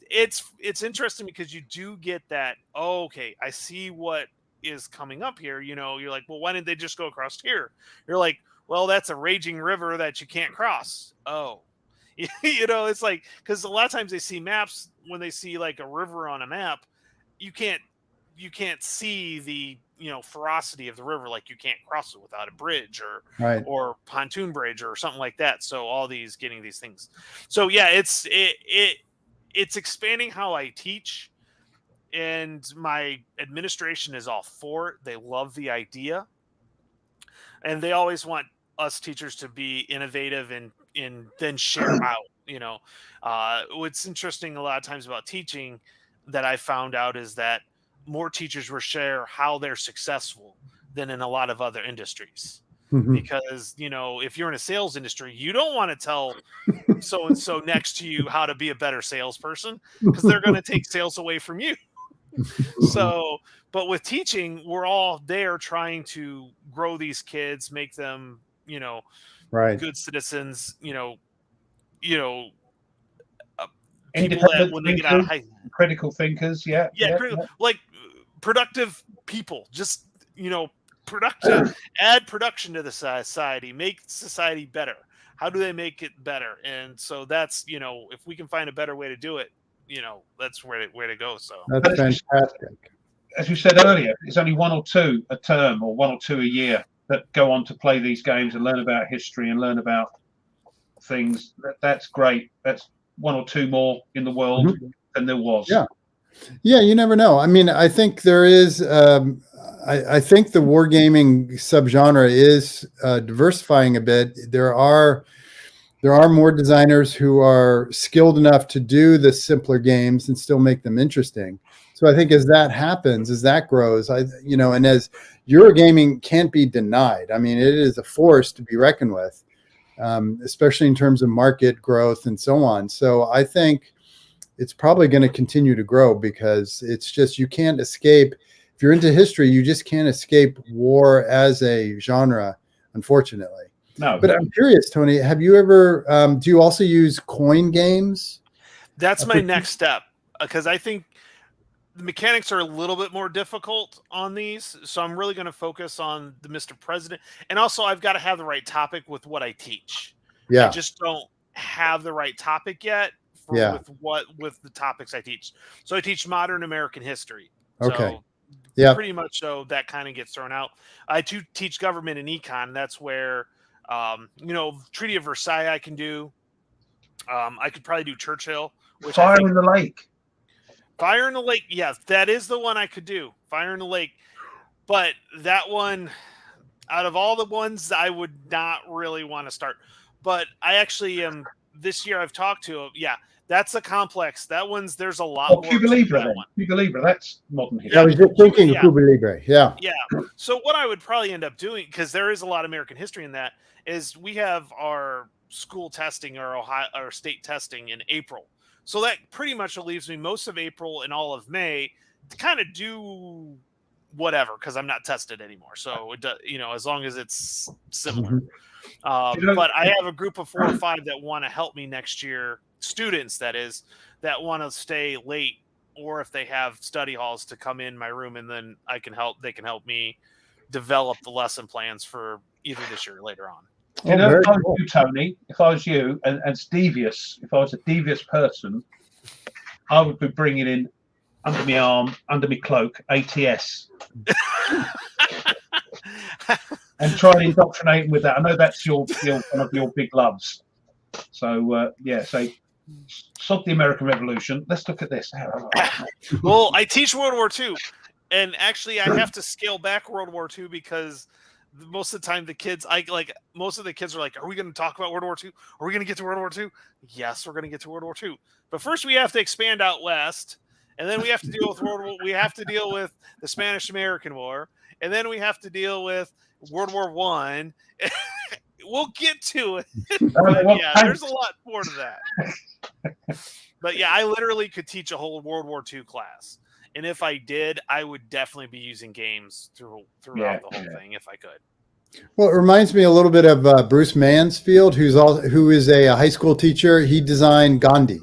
interesting because you do get that. Oh, okay, I see what is coming up here. You're like, well, why didn't they just go across here? You're like, well, that's a raging river that you can't cross. Oh, it's like, because a lot of times they see maps, when they see like a river on a map, you can't see the ferocity of the river, like you can't cross it without a bridge or pontoon bridge or something like that. So all these getting these things. So yeah, it's expanding how I teach, and my administration is all for it. They love the idea, and they always want us teachers to be innovative and then share out. What's interesting a lot of times about teaching that I found out is that more teachers will share how they're successful than in a lot of other industries. Mm-hmm. Because, if you're in a sales industry, you don't want to tell so-and-so next to you how to be a better salesperson, because they're going to take sales away from you. So, but with teaching, we're all there trying to grow these kids, make them, good citizens, people that when they get out of high, critical thinkers, like productive people, just productive, add production to the society, make society better. How do they make it better? And so that's, if we can find a better way to do it, that's where to go. So that's fantastic. As you said earlier, it's only one or two a term or one or two a year that go on to play these games and learn about history and learn about things. That's great. That's one or two more in the world than there was. Yeah, you never know. I mean, I think there is. I think the wargaming subgenre is diversifying a bit. There are more designers who are skilled enough to do the simpler games and still make them interesting. So I think as that happens, as that grows, and as Eurogaming can't be denied. I mean, it is a force to be reckoned with, especially in terms of market growth and so on. So I think it's probably going to continue to grow, because it's just, you can't escape. If you're into history, you just can't escape war as a genre, unfortunately. No. But I'm curious, Tony, have you ever, do you also use coin games? That's my next step, because I think the mechanics are a little bit more difficult on these. So I'm really going to focus on the Mr. President. And also I've got to have the right topic with what I teach. Yeah. I just don't have the right topic yet with the topics I teach. So I teach modern American history. Okay. So pretty much so that kind of gets thrown out. I do teach government and econ. That's where, Treaty of Versailles I can do. I could probably do Churchill. Which Fire in the Lake. Fire in the Lake. Yes, that is the one I could do. Fire in the Lake. But that one, out of all the ones, I would not really want to start. But I actually am, this year I've talked to, that's a complex. That one's, there's a lot more. Cuba Libre, Cuba Libre, that's modern history. I was just thinking Cuba Libre. Yeah. So what I would probably end up doing, because there is a lot of American history in that, is we have our school testing or our state testing in April. So that pretty much leaves me most of April and all of May to kind of do whatever, because I'm not tested anymore. So, as long as it's similar. But I have a group of 4 or 5 that want to help me next year, students, that is, that want to stay late, or if they have study halls, to come in my room, and then they can help me develop the lesson plans for either this year or later on. If I was you, Tony, if I was you, and it's devious, if I was a devious person, I would be bringing in under my arm, under my cloak, ATS. and try and indoctrinate them with that. I know that's your one of your big loves. So so sod the American Revolution. Let's look at this. Well, I teach World War II, and actually I have to scale back World War II because most of the time the kids, most of the kids are like, "Are we going to talk about World War II? Are we going to get to World War II?" Yes, we're going to get to World War II, but first we have to expand out west, and then we have to deal with we have to deal with the Spanish-American War, and then we have to deal with World War I. We'll get to it. But yeah, there's a lot more to that. But yeah, I literally could teach a whole World War II class. And if I did, I would definitely be using games throughout the whole thing if I could. Well, it reminds me a little bit of Bruce Mansfield, who is a high school teacher. He designed Gandhi,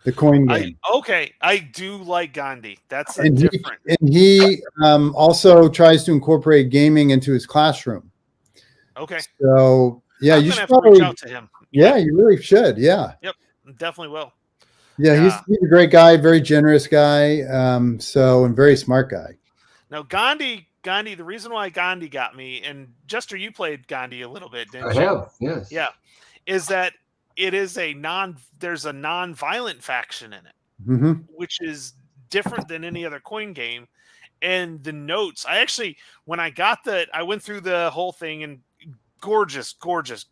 the coin game. I do like Gandhi. That's different. He also tries to incorporate gaming into his classroom. Okay. So yeah, you should probably reach out to him. Yeah, you really should. Yeah. Yep, definitely will. Yeah, he's a great guy, very generous guy. And very smart guy. Now Gandhi, the reason why Gandhi got me, and Jester, you played Gandhi a little bit, didn't you? I have, yes. Yeah, is that it is there's a non-violent faction in it, which is different than any other coin game. And the notes, when I got I went through the whole thing, and gorgeous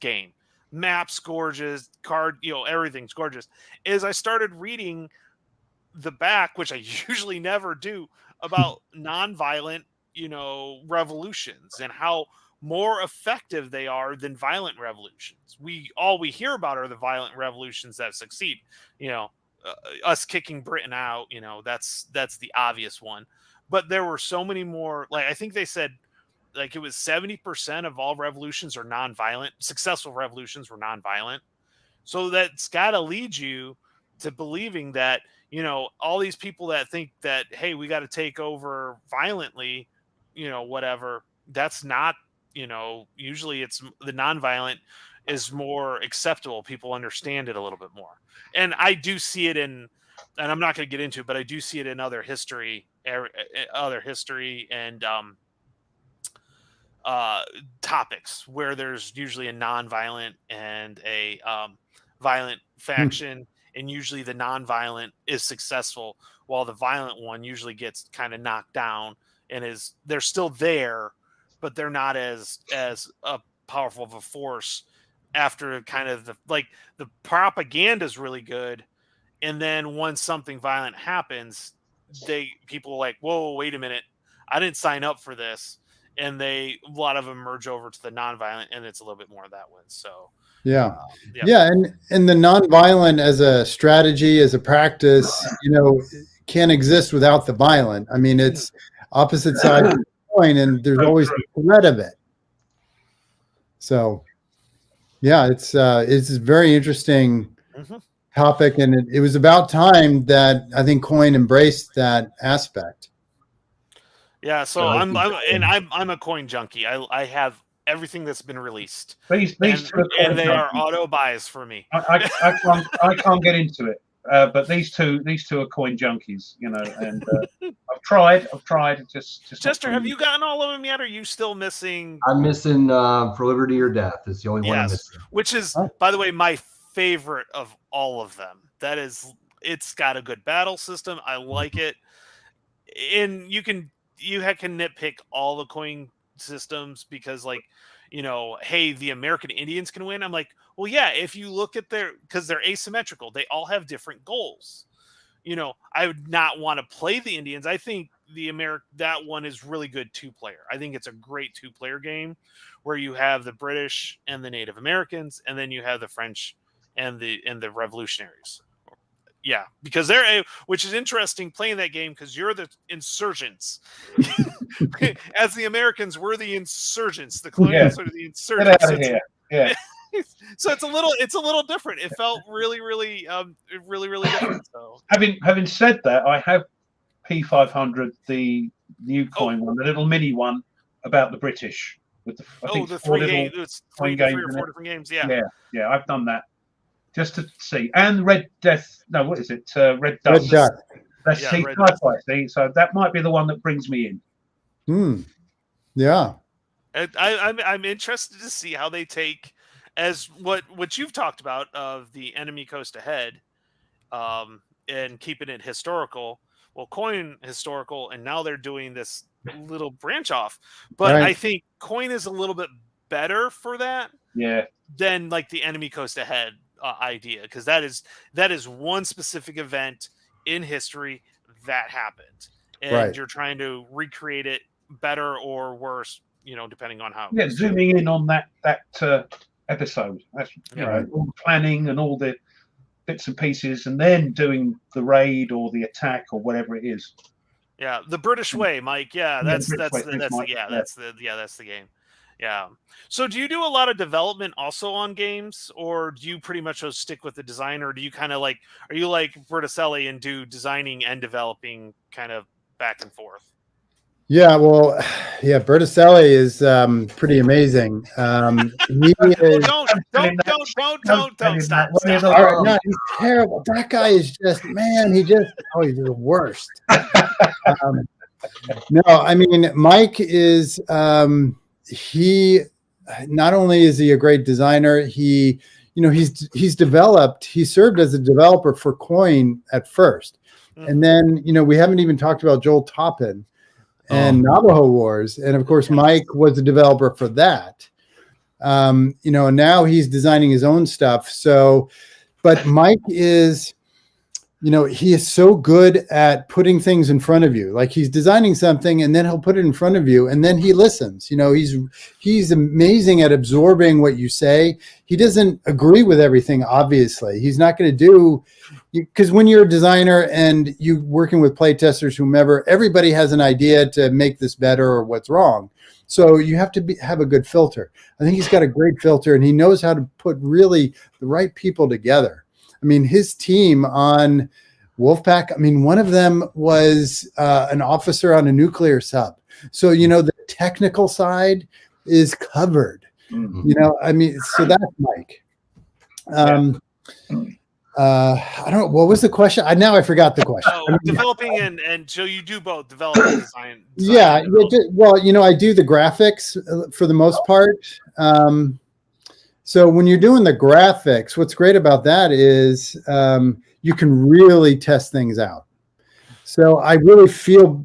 game, maps gorgeous, card, everything's gorgeous. As I started reading the back, which I usually never do, about non-violent revolutions and how more effective they are than violent revolutions. All we hear about are the violent revolutions that succeed. Us kicking Britain out, that's the obvious one. But there were so many more. Like I think they said, like it was 70% of all revolutions are nonviolent. Successful revolutions were nonviolent. So that's got to lead you to believing that, all these people that think that, hey, we got to take over violently, whatever, that's not, usually it's the nonviolent is more acceptable. People understand it a little bit more. And I do see it and I'm not going to get into it, but I do see it in other history and, topics where there's usually a non-violent and a violent faction, and usually the non-violent is successful while the violent one usually gets kind of knocked down and they're still there, but they're not as powerful of a force after kind of the propaganda is really good, and then once something violent happens, people are like, whoa, wait a minute, I didn't sign up for this. And a lot of them merge over to the nonviolent, and it's a little bit more of that one. So yeah. And the nonviolent as a strategy, as a practice, can't exist without the violent. I mean, it's opposite sides of the coin, and there's always the threat of it. So yeah, it's a very interesting topic, and it was about time that I think coin embraced that aspect. Yeah, so I'm a coin junkie. I have everything that's been released. These and they are auto buys for me. I can't get into it, but these two are coin junkies, and I've tried. Just Chester, have you gotten all of them yet? Or are you still missing? I'm missing For Liberty or Death. It's the only one I'm missing. Which is, by the way, my favorite of all of them. It's got a good battle system. I like it, and you can nitpick all the coin systems because hey, the American Indians can win. I'm like, well, yeah, if you look at because they're asymmetrical, they all have different goals. I would not want to play the Indians. I think that one is really good 2-player. I think it's a great 2-player game where you have the British and the Native Americans, and then you have the French and the revolutionaries. Yeah, because which is interesting playing that game because you're the insurgents. As the Americans, we're the insurgents. The colonials are the insurgents. Get out of here. Yeah. So it's a little different. It felt really, really different. So having said that, I have P500, the new coin one, the little mini one about the British with the the three games. It's three or four different games. Yeah. I've done that. Just to see, and Red Death. No, what is it? Red Dust. Red Dust. That's sci-fi. See, so that might be the one that brings me in. Yeah. I'm interested to see how they take as what you've talked about of the enemy coast ahead, and keeping it historical. Well, coin historical, and now they're doing this little branch off. But Right. I think coin is a little bit better for that. Yeah. Than like the enemy coast ahead idea, because that is one specific event in history that happened, and Right. you're trying to recreate it better or worse, depending on how. Yeah, zooming in on that episode. That's Right. all the planning and all the bits and pieces, and then doing the raid or the attack or whatever it is. Yeah, the British way, Mike. Yeah, that's the game. Yeah. So do you do a lot of development also on games, or do you pretty much just stick with the design, or do you kind of like, are you like Berticelli and do designing and developing kind of back and forth? Yeah, well, yeah, Berticelli is pretty amazing. He is, Don't stop. No, he's terrible. That guy is just, man, he's the worst. No, I mean, Mike is, he not only is he a great designer, he served as a developer for Coin at first. And then, we haven't even talked about Joel Toppin and Navajo Wars. And of course, Mike was the developer for that. And now he's designing his own stuff. So, but Mike is, he is so good at putting things in front of you. Like he's designing something and then he'll put it in front of you and then he listens. He's amazing at absorbing what you say. He doesn't agree with everything, obviously. He's not going to do, because when you're a designer and you're working with playtesters, whomever, everybody has an idea to make this better or what's wrong. So you have to have a good filter. I think he's got a great filter and he knows how to put really the right people together. I mean, his team on Wolfpack, one of them was an officer on a nuclear sub. So, the technical side is covered. Mm-hmm. So that's Mike. I don't know. What was the question? Now I forgot the question. Developing and so you do both developing and design. Yeah. Well, I do the graphics for the most part. So when you're doing the graphics, what's great about that is you can really test things out. So I really feel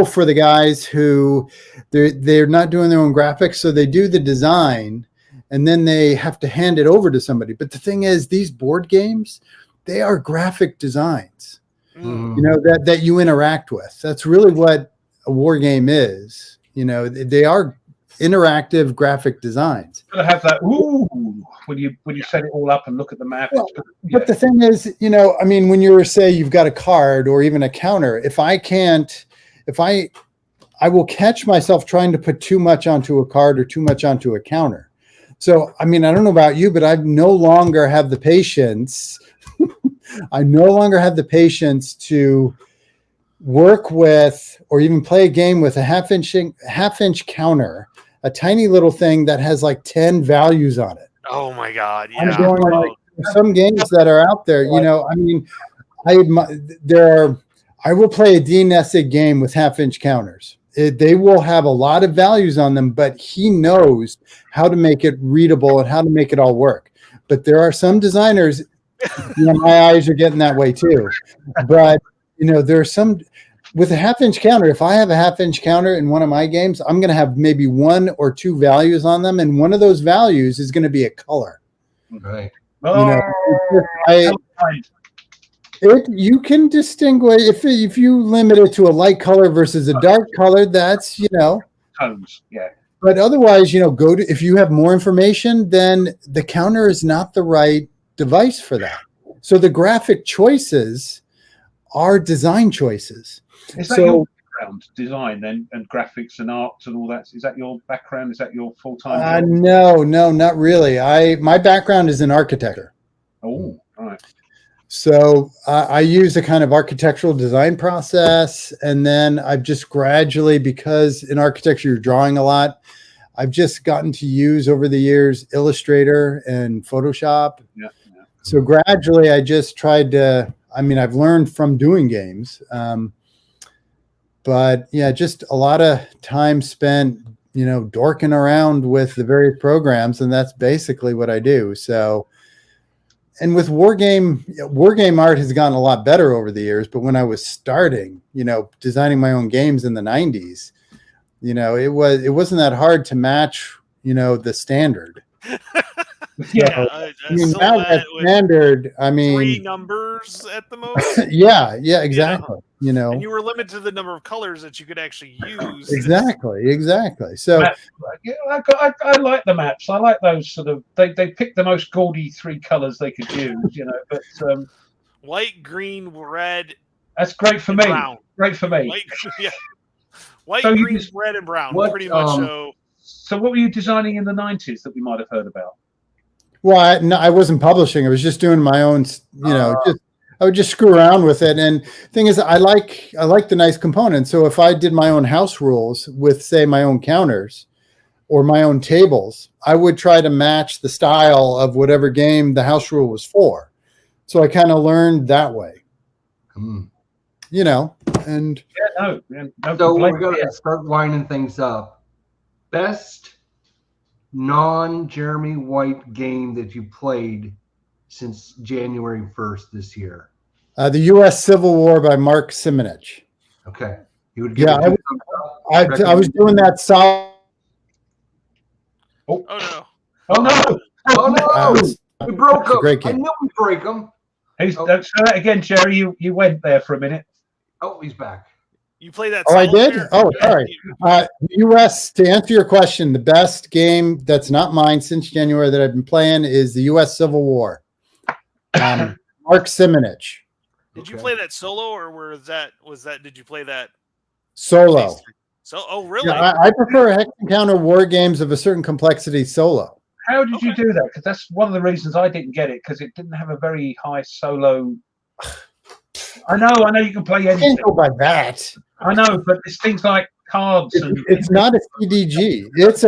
for the guys who they're not doing their own graphics, so they do the design and then they have to hand it over to somebody. But the thing is, these board games, they are graphic designs, that you interact with. That's really what a war game is. They are interactive graphic designs. Gotta have that when you set it all up and look at the map. Well, but the thing is, when you've got a card or even a counter, I will catch myself trying to put too much onto a card or too much onto a counter. So, I don't know about you, but I no longer have the patience. I no longer have the patience to work with or even play a game with a half-inch counter, a tiny little thing that has like 10 values on it. Oh my God! Yeah. I'm going some games that are out there. I will play a Dean Essig game with half-inch counters. They will have a lot of values on them, but he knows how to make it readable and how to make it all work. But there are some designers, my eyes are getting that way too. But, there are some with a half-inch counter. If I have a half-inch counter in one of my games, I'm going to have maybe 1 or 2 values on them. And one of those values is going to be a color. Right. You can distinguish if you limit it to a light color versus a dark color. That's tones, yeah. But otherwise, if you have more information, then the counter is not the right device for that. So the graphic choices are design choices. Is that your background, design then, and graphics and art and all that? Is that your background? Is that your full-time job? No, not really. My background is in architecture. Oh, right. So I use a kind of architectural design process, and then I've just gradually, because in architecture you're drawing a lot, I've just gotten to use over the years Illustrator and Photoshop. Yeah. So gradually I just tried to, I've learned from doing games, but yeah, just a lot of time spent dorking around with the various programs, and that's basically what I do. So, and with wargame art has gotten a lot better over the years, but when I was starting, designing my own games in the 90s, it wasn't that hard to match, the standard. Yeah, now that standard, 3 numbers at the most. yeah, exactly. And you were limited to the number of colors that you could actually use. Exactly. So I like the maps. I like those sort of. They picked the most gaudy 3 colors they could use. But white, green, red. That's great for me. Brown. Great for me. White, green, red, and brown. Pretty much. So what were you designing in the 90s that we might have heard about? Well, I wasn't publishing. I was just doing my own, I would just screw around with it. And thing is, I like the nice components. So if I did my own house rules with, say, my own counters or my own tables, I would try to match the style of whatever game the house rule was for. So I kind of learned that way. And no, so we're going to start winding things up. Best non-Jeremy White game that you played since January 1st this year? The U.S. Civil War by Mark Simonich. Okay. You would give I was doing that solid. Oh no. Oh no. We broke him. Great game. I knew we'd break him. Say that again, Jerry. You went there for a minute. Oh, he's back. You play that? Oh, I did? Oh, sorry. U.S., to answer your question, the best game that's not mine since January that I've been playing is the U.S. Civil War. Mark Simonich. Did you play that solo, or did you play that solo? Oh, really? Yeah, I prefer Hex Encounter war games of a certain complexity solo. How did you do that? Because that's one of the reasons I didn't get it, because it didn't have a very high solo. I know you can play anything. I can't go by that. I know, but it's things like cards. It's not a CDG. It's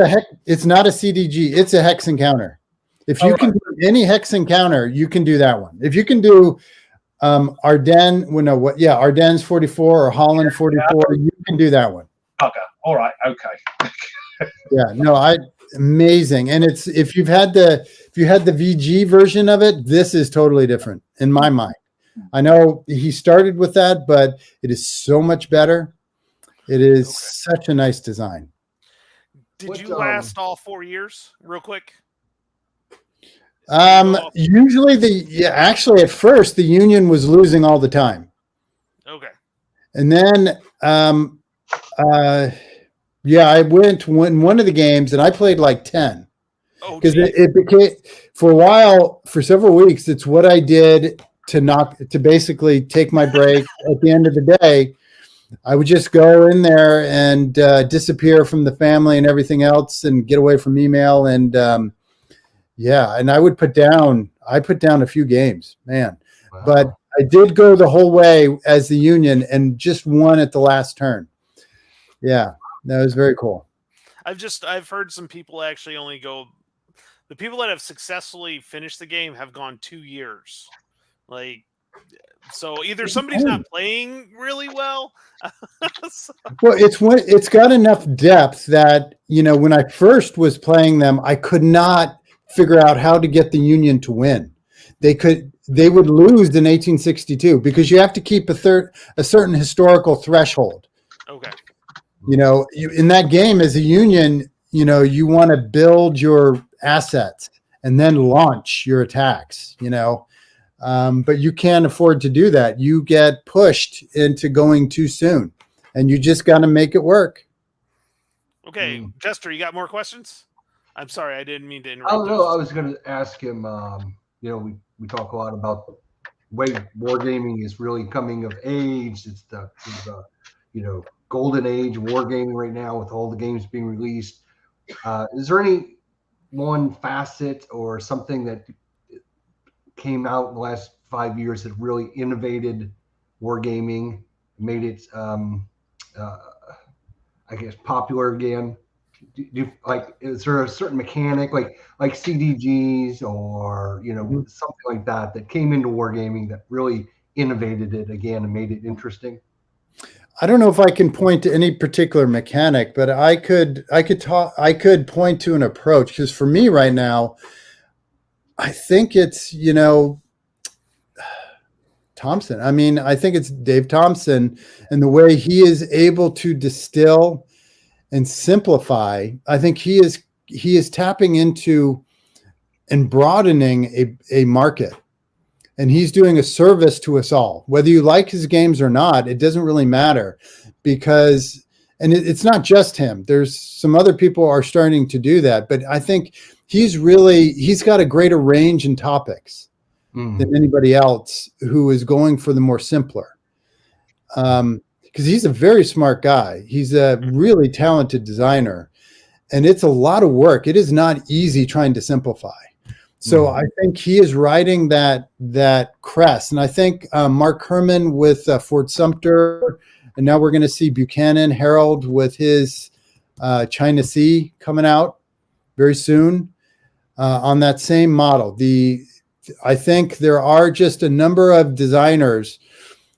not a CDG. It's a Hex Encounter. If you can do any Hex Encounter, you can do that one. If you can do Ardennes 44 or Holland 44, you can do that one. Okay. All right. Okay. Yeah. No, amazing. And it's if you had the VG version of it, this is totally different in my mind. I know he started with that, but it is so much better. It is such a nice design. Did you last all 4 years, real quick? Usually actually at first the Union was losing all the time. Okay. And then I went one of the games and I played like 10. Because it became, for a while, for several weeks, it's what I did to basically take my break. At the end of the day, I would just go in there and disappear from the family and everything else and get away from email. And and I put down a few games, man. Wow. But I did go the whole way as the Union and just won at the last turn. Yeah, that was very cool. I've heard some people actually only go. The people that have successfully finished the game have gone 2 years. Like, so either somebody's not playing really well. Well, it's got enough depth that, when I first was playing them, I could not figure out how to get the Union to win. They would lose in 1862 because you have to keep a certain historical threshold. Okay. In that game as a Union, you want to build your assets and then launch your attacks, but you can't afford to do that. You get pushed into going too soon and you just got to make it work. Okay. Jester, you got more questions? I'm sorry. I didn't mean to interrupt. Oh, no, I was going to ask him, we talk a lot about the way wargaming is really coming of age. It's the golden age of wargaming right now with all the games being released. Is there any one facet or something that came out in the last 5 years that really innovated wargaming, made it, popular again? Is there a certain mechanic like CDGs or something like that came into wargaming that really innovated it again and made it interesting? I don't know if I can point to any particular mechanic, but I could point to an approach, because for me right now, I think it's, Thompson. I mean, I think it's Dave Thompson, and the way he is able to distill and simplify. I think he is tapping into and broadening a market, and he's doing a service to us all. Whether you like his games or not, it doesn't really matter, because, and it's not just him. There's some other people are starting to do that, but I think he's got a greater range in topics than anybody else who is going for the more simpler. Because he's a very smart guy. He's a really talented designer, and it's a lot of work. It is not easy trying to simplify. So I think he is riding that crest. And I think Mark Herman with Fort Sumter, and now we're going to see Buchanan Harold with his China Sea coming out very soon on that same model. I think there are just a number of designers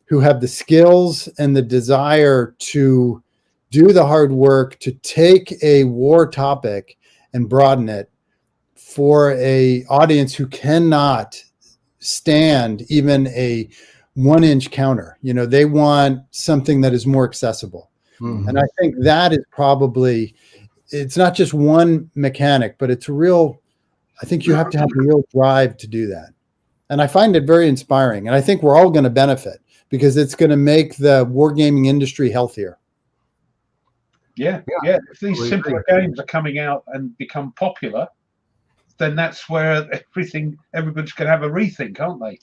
who have the skills and the desire to do the hard work to take a war topic and broaden it for a audience who cannot stand even a 1-inch counter. They want something that is more accessible. And I think that is probably, it's not just one mechanic, but it's I think you have to have a real drive to do that. And I find it very inspiring. And I think we're all going to benefit, because it's going to make the wargaming industry healthier. Yeah. If these simpler games are coming out and become popular, then that's where everybody's going to have a rethink, aren't they?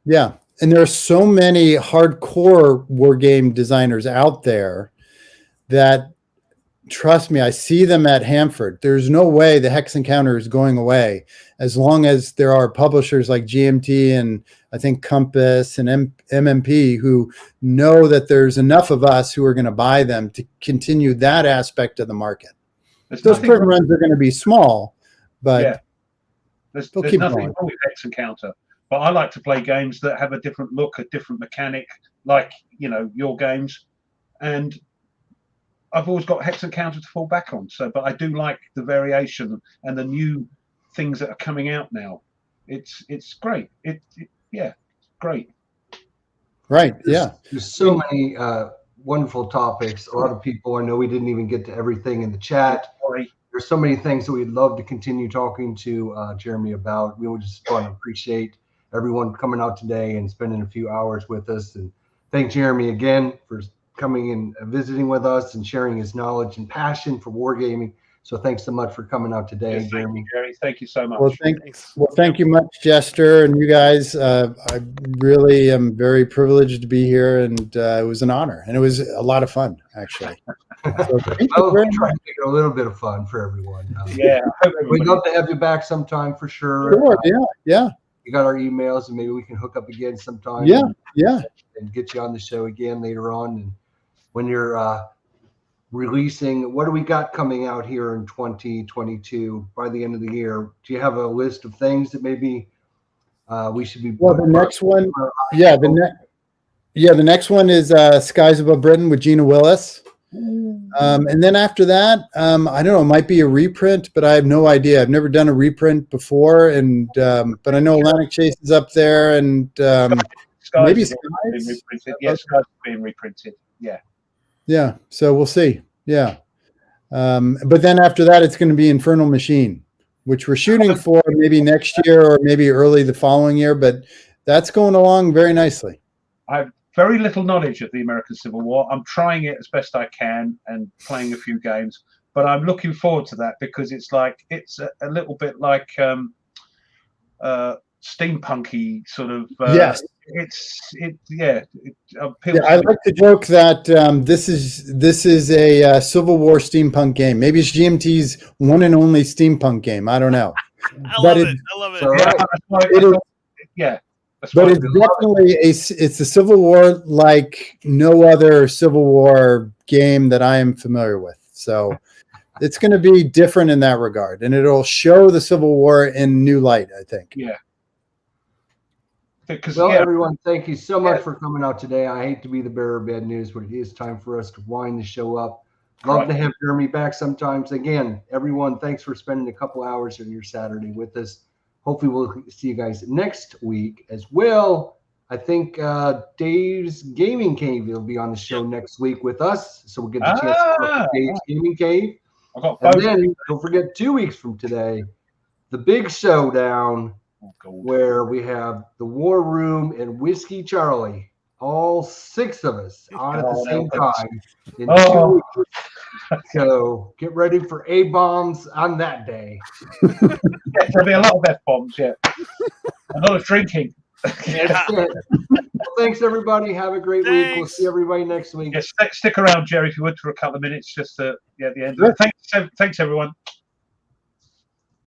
Yeah. And there are so many hardcore war game designers out there that, trust me, I see them at Hanford. There's no way the Hex Encounter is going away as long as there are publishers like GMT and I think Compass and MMP who know that there's enough of us who are going to buy them to continue that aspect of the market. Those print runs are going to be small, but yeah. There's nothing wrong with Hex Encounter. But I like to play games that have a different look, a different mechanic, like, your games. And I've always got Hex Encounter to fall back on. But I do like the variation and the new things that are coming out now. It's great. Great. Right. Yeah. There's so many wonderful topics. A lot of people, I know we didn't even get to everything in the chat. Sorry. There's so many things that we'd love to continue talking to Jeremy about. We would just want to appreciate everyone coming out today and spending a few hours with us. And thank Jeremy again for coming and visiting with us and sharing his knowledge and passion for wargaming. So thanks so much for coming out today, yes, Jeremy. Gary, thank you so much. Thank you much, Jester, and you guys. I really am very privileged to be here, and it was an honor, and it was a lot of fun, actually. So we'll try to make it a little bit of fun for everyone. We'd love to have you back sometime for sure. Sure, yeah. You got our emails, and maybe we can hook up again sometime. Yeah. And get you on the show again later on. And when you're releasing, what do we got coming out here in 2022 by the end of the year? Do you have a list of things that maybe we should be? Well, the next one, the next one is Skies Above Britain with Gina Willis. And then after that, I don't know, it might be a reprint, but I have no idea. I've never done a reprint before, and but I know Atlantic Chase is up there, and maybe Skies. Skies is being reprinted. Yeah, so we'll see. Yeah. But then after that, it's going to be Infernal Machine, which we're shooting for maybe next year or maybe early the following year, but that's going along very nicely. I have very little knowledge of the American Civil War. I'm trying it as best I can and playing a few games, but I'm looking forward to that because it's a little bit like steampunky sort of. Yes. I like to joke that this is a Civil War steampunk game. Maybe it's GMT's one and only steampunk game. I don't know. I love it. But it's definitely it's a Civil War like no other Civil War game that I am familiar with. So it's going to be different in that regard, and it'll show the Civil War in new light, I think. Yeah. Well, everyone, thank you so much for coming out today. I hate to be the bearer of bad news, but it is time for us to wind the show up. Love to have Jeremy back sometimes. Again, everyone, thanks for spending a couple hours on your Saturday with us. Hopefully, we'll see you guys next week as well. I think Dave's Gaming Cave will be on the show next week with us, so we'll get the chance to talk to Dave's Gaming Cave. And then don't forget, 2 weeks from today, the big showdown where we have the War Room and Whiskey Charlie, all 6 of us on at the same time in 2 weeks. So get ready for A-bombs on that day. There'll be a lot of F-bombs, a lot of drinking. Well, thanks, everybody. Have a great week. We'll see everybody next week. Stick around, Jerry, if you would, for a couple of minutes, just at the end. Thanks, everyone.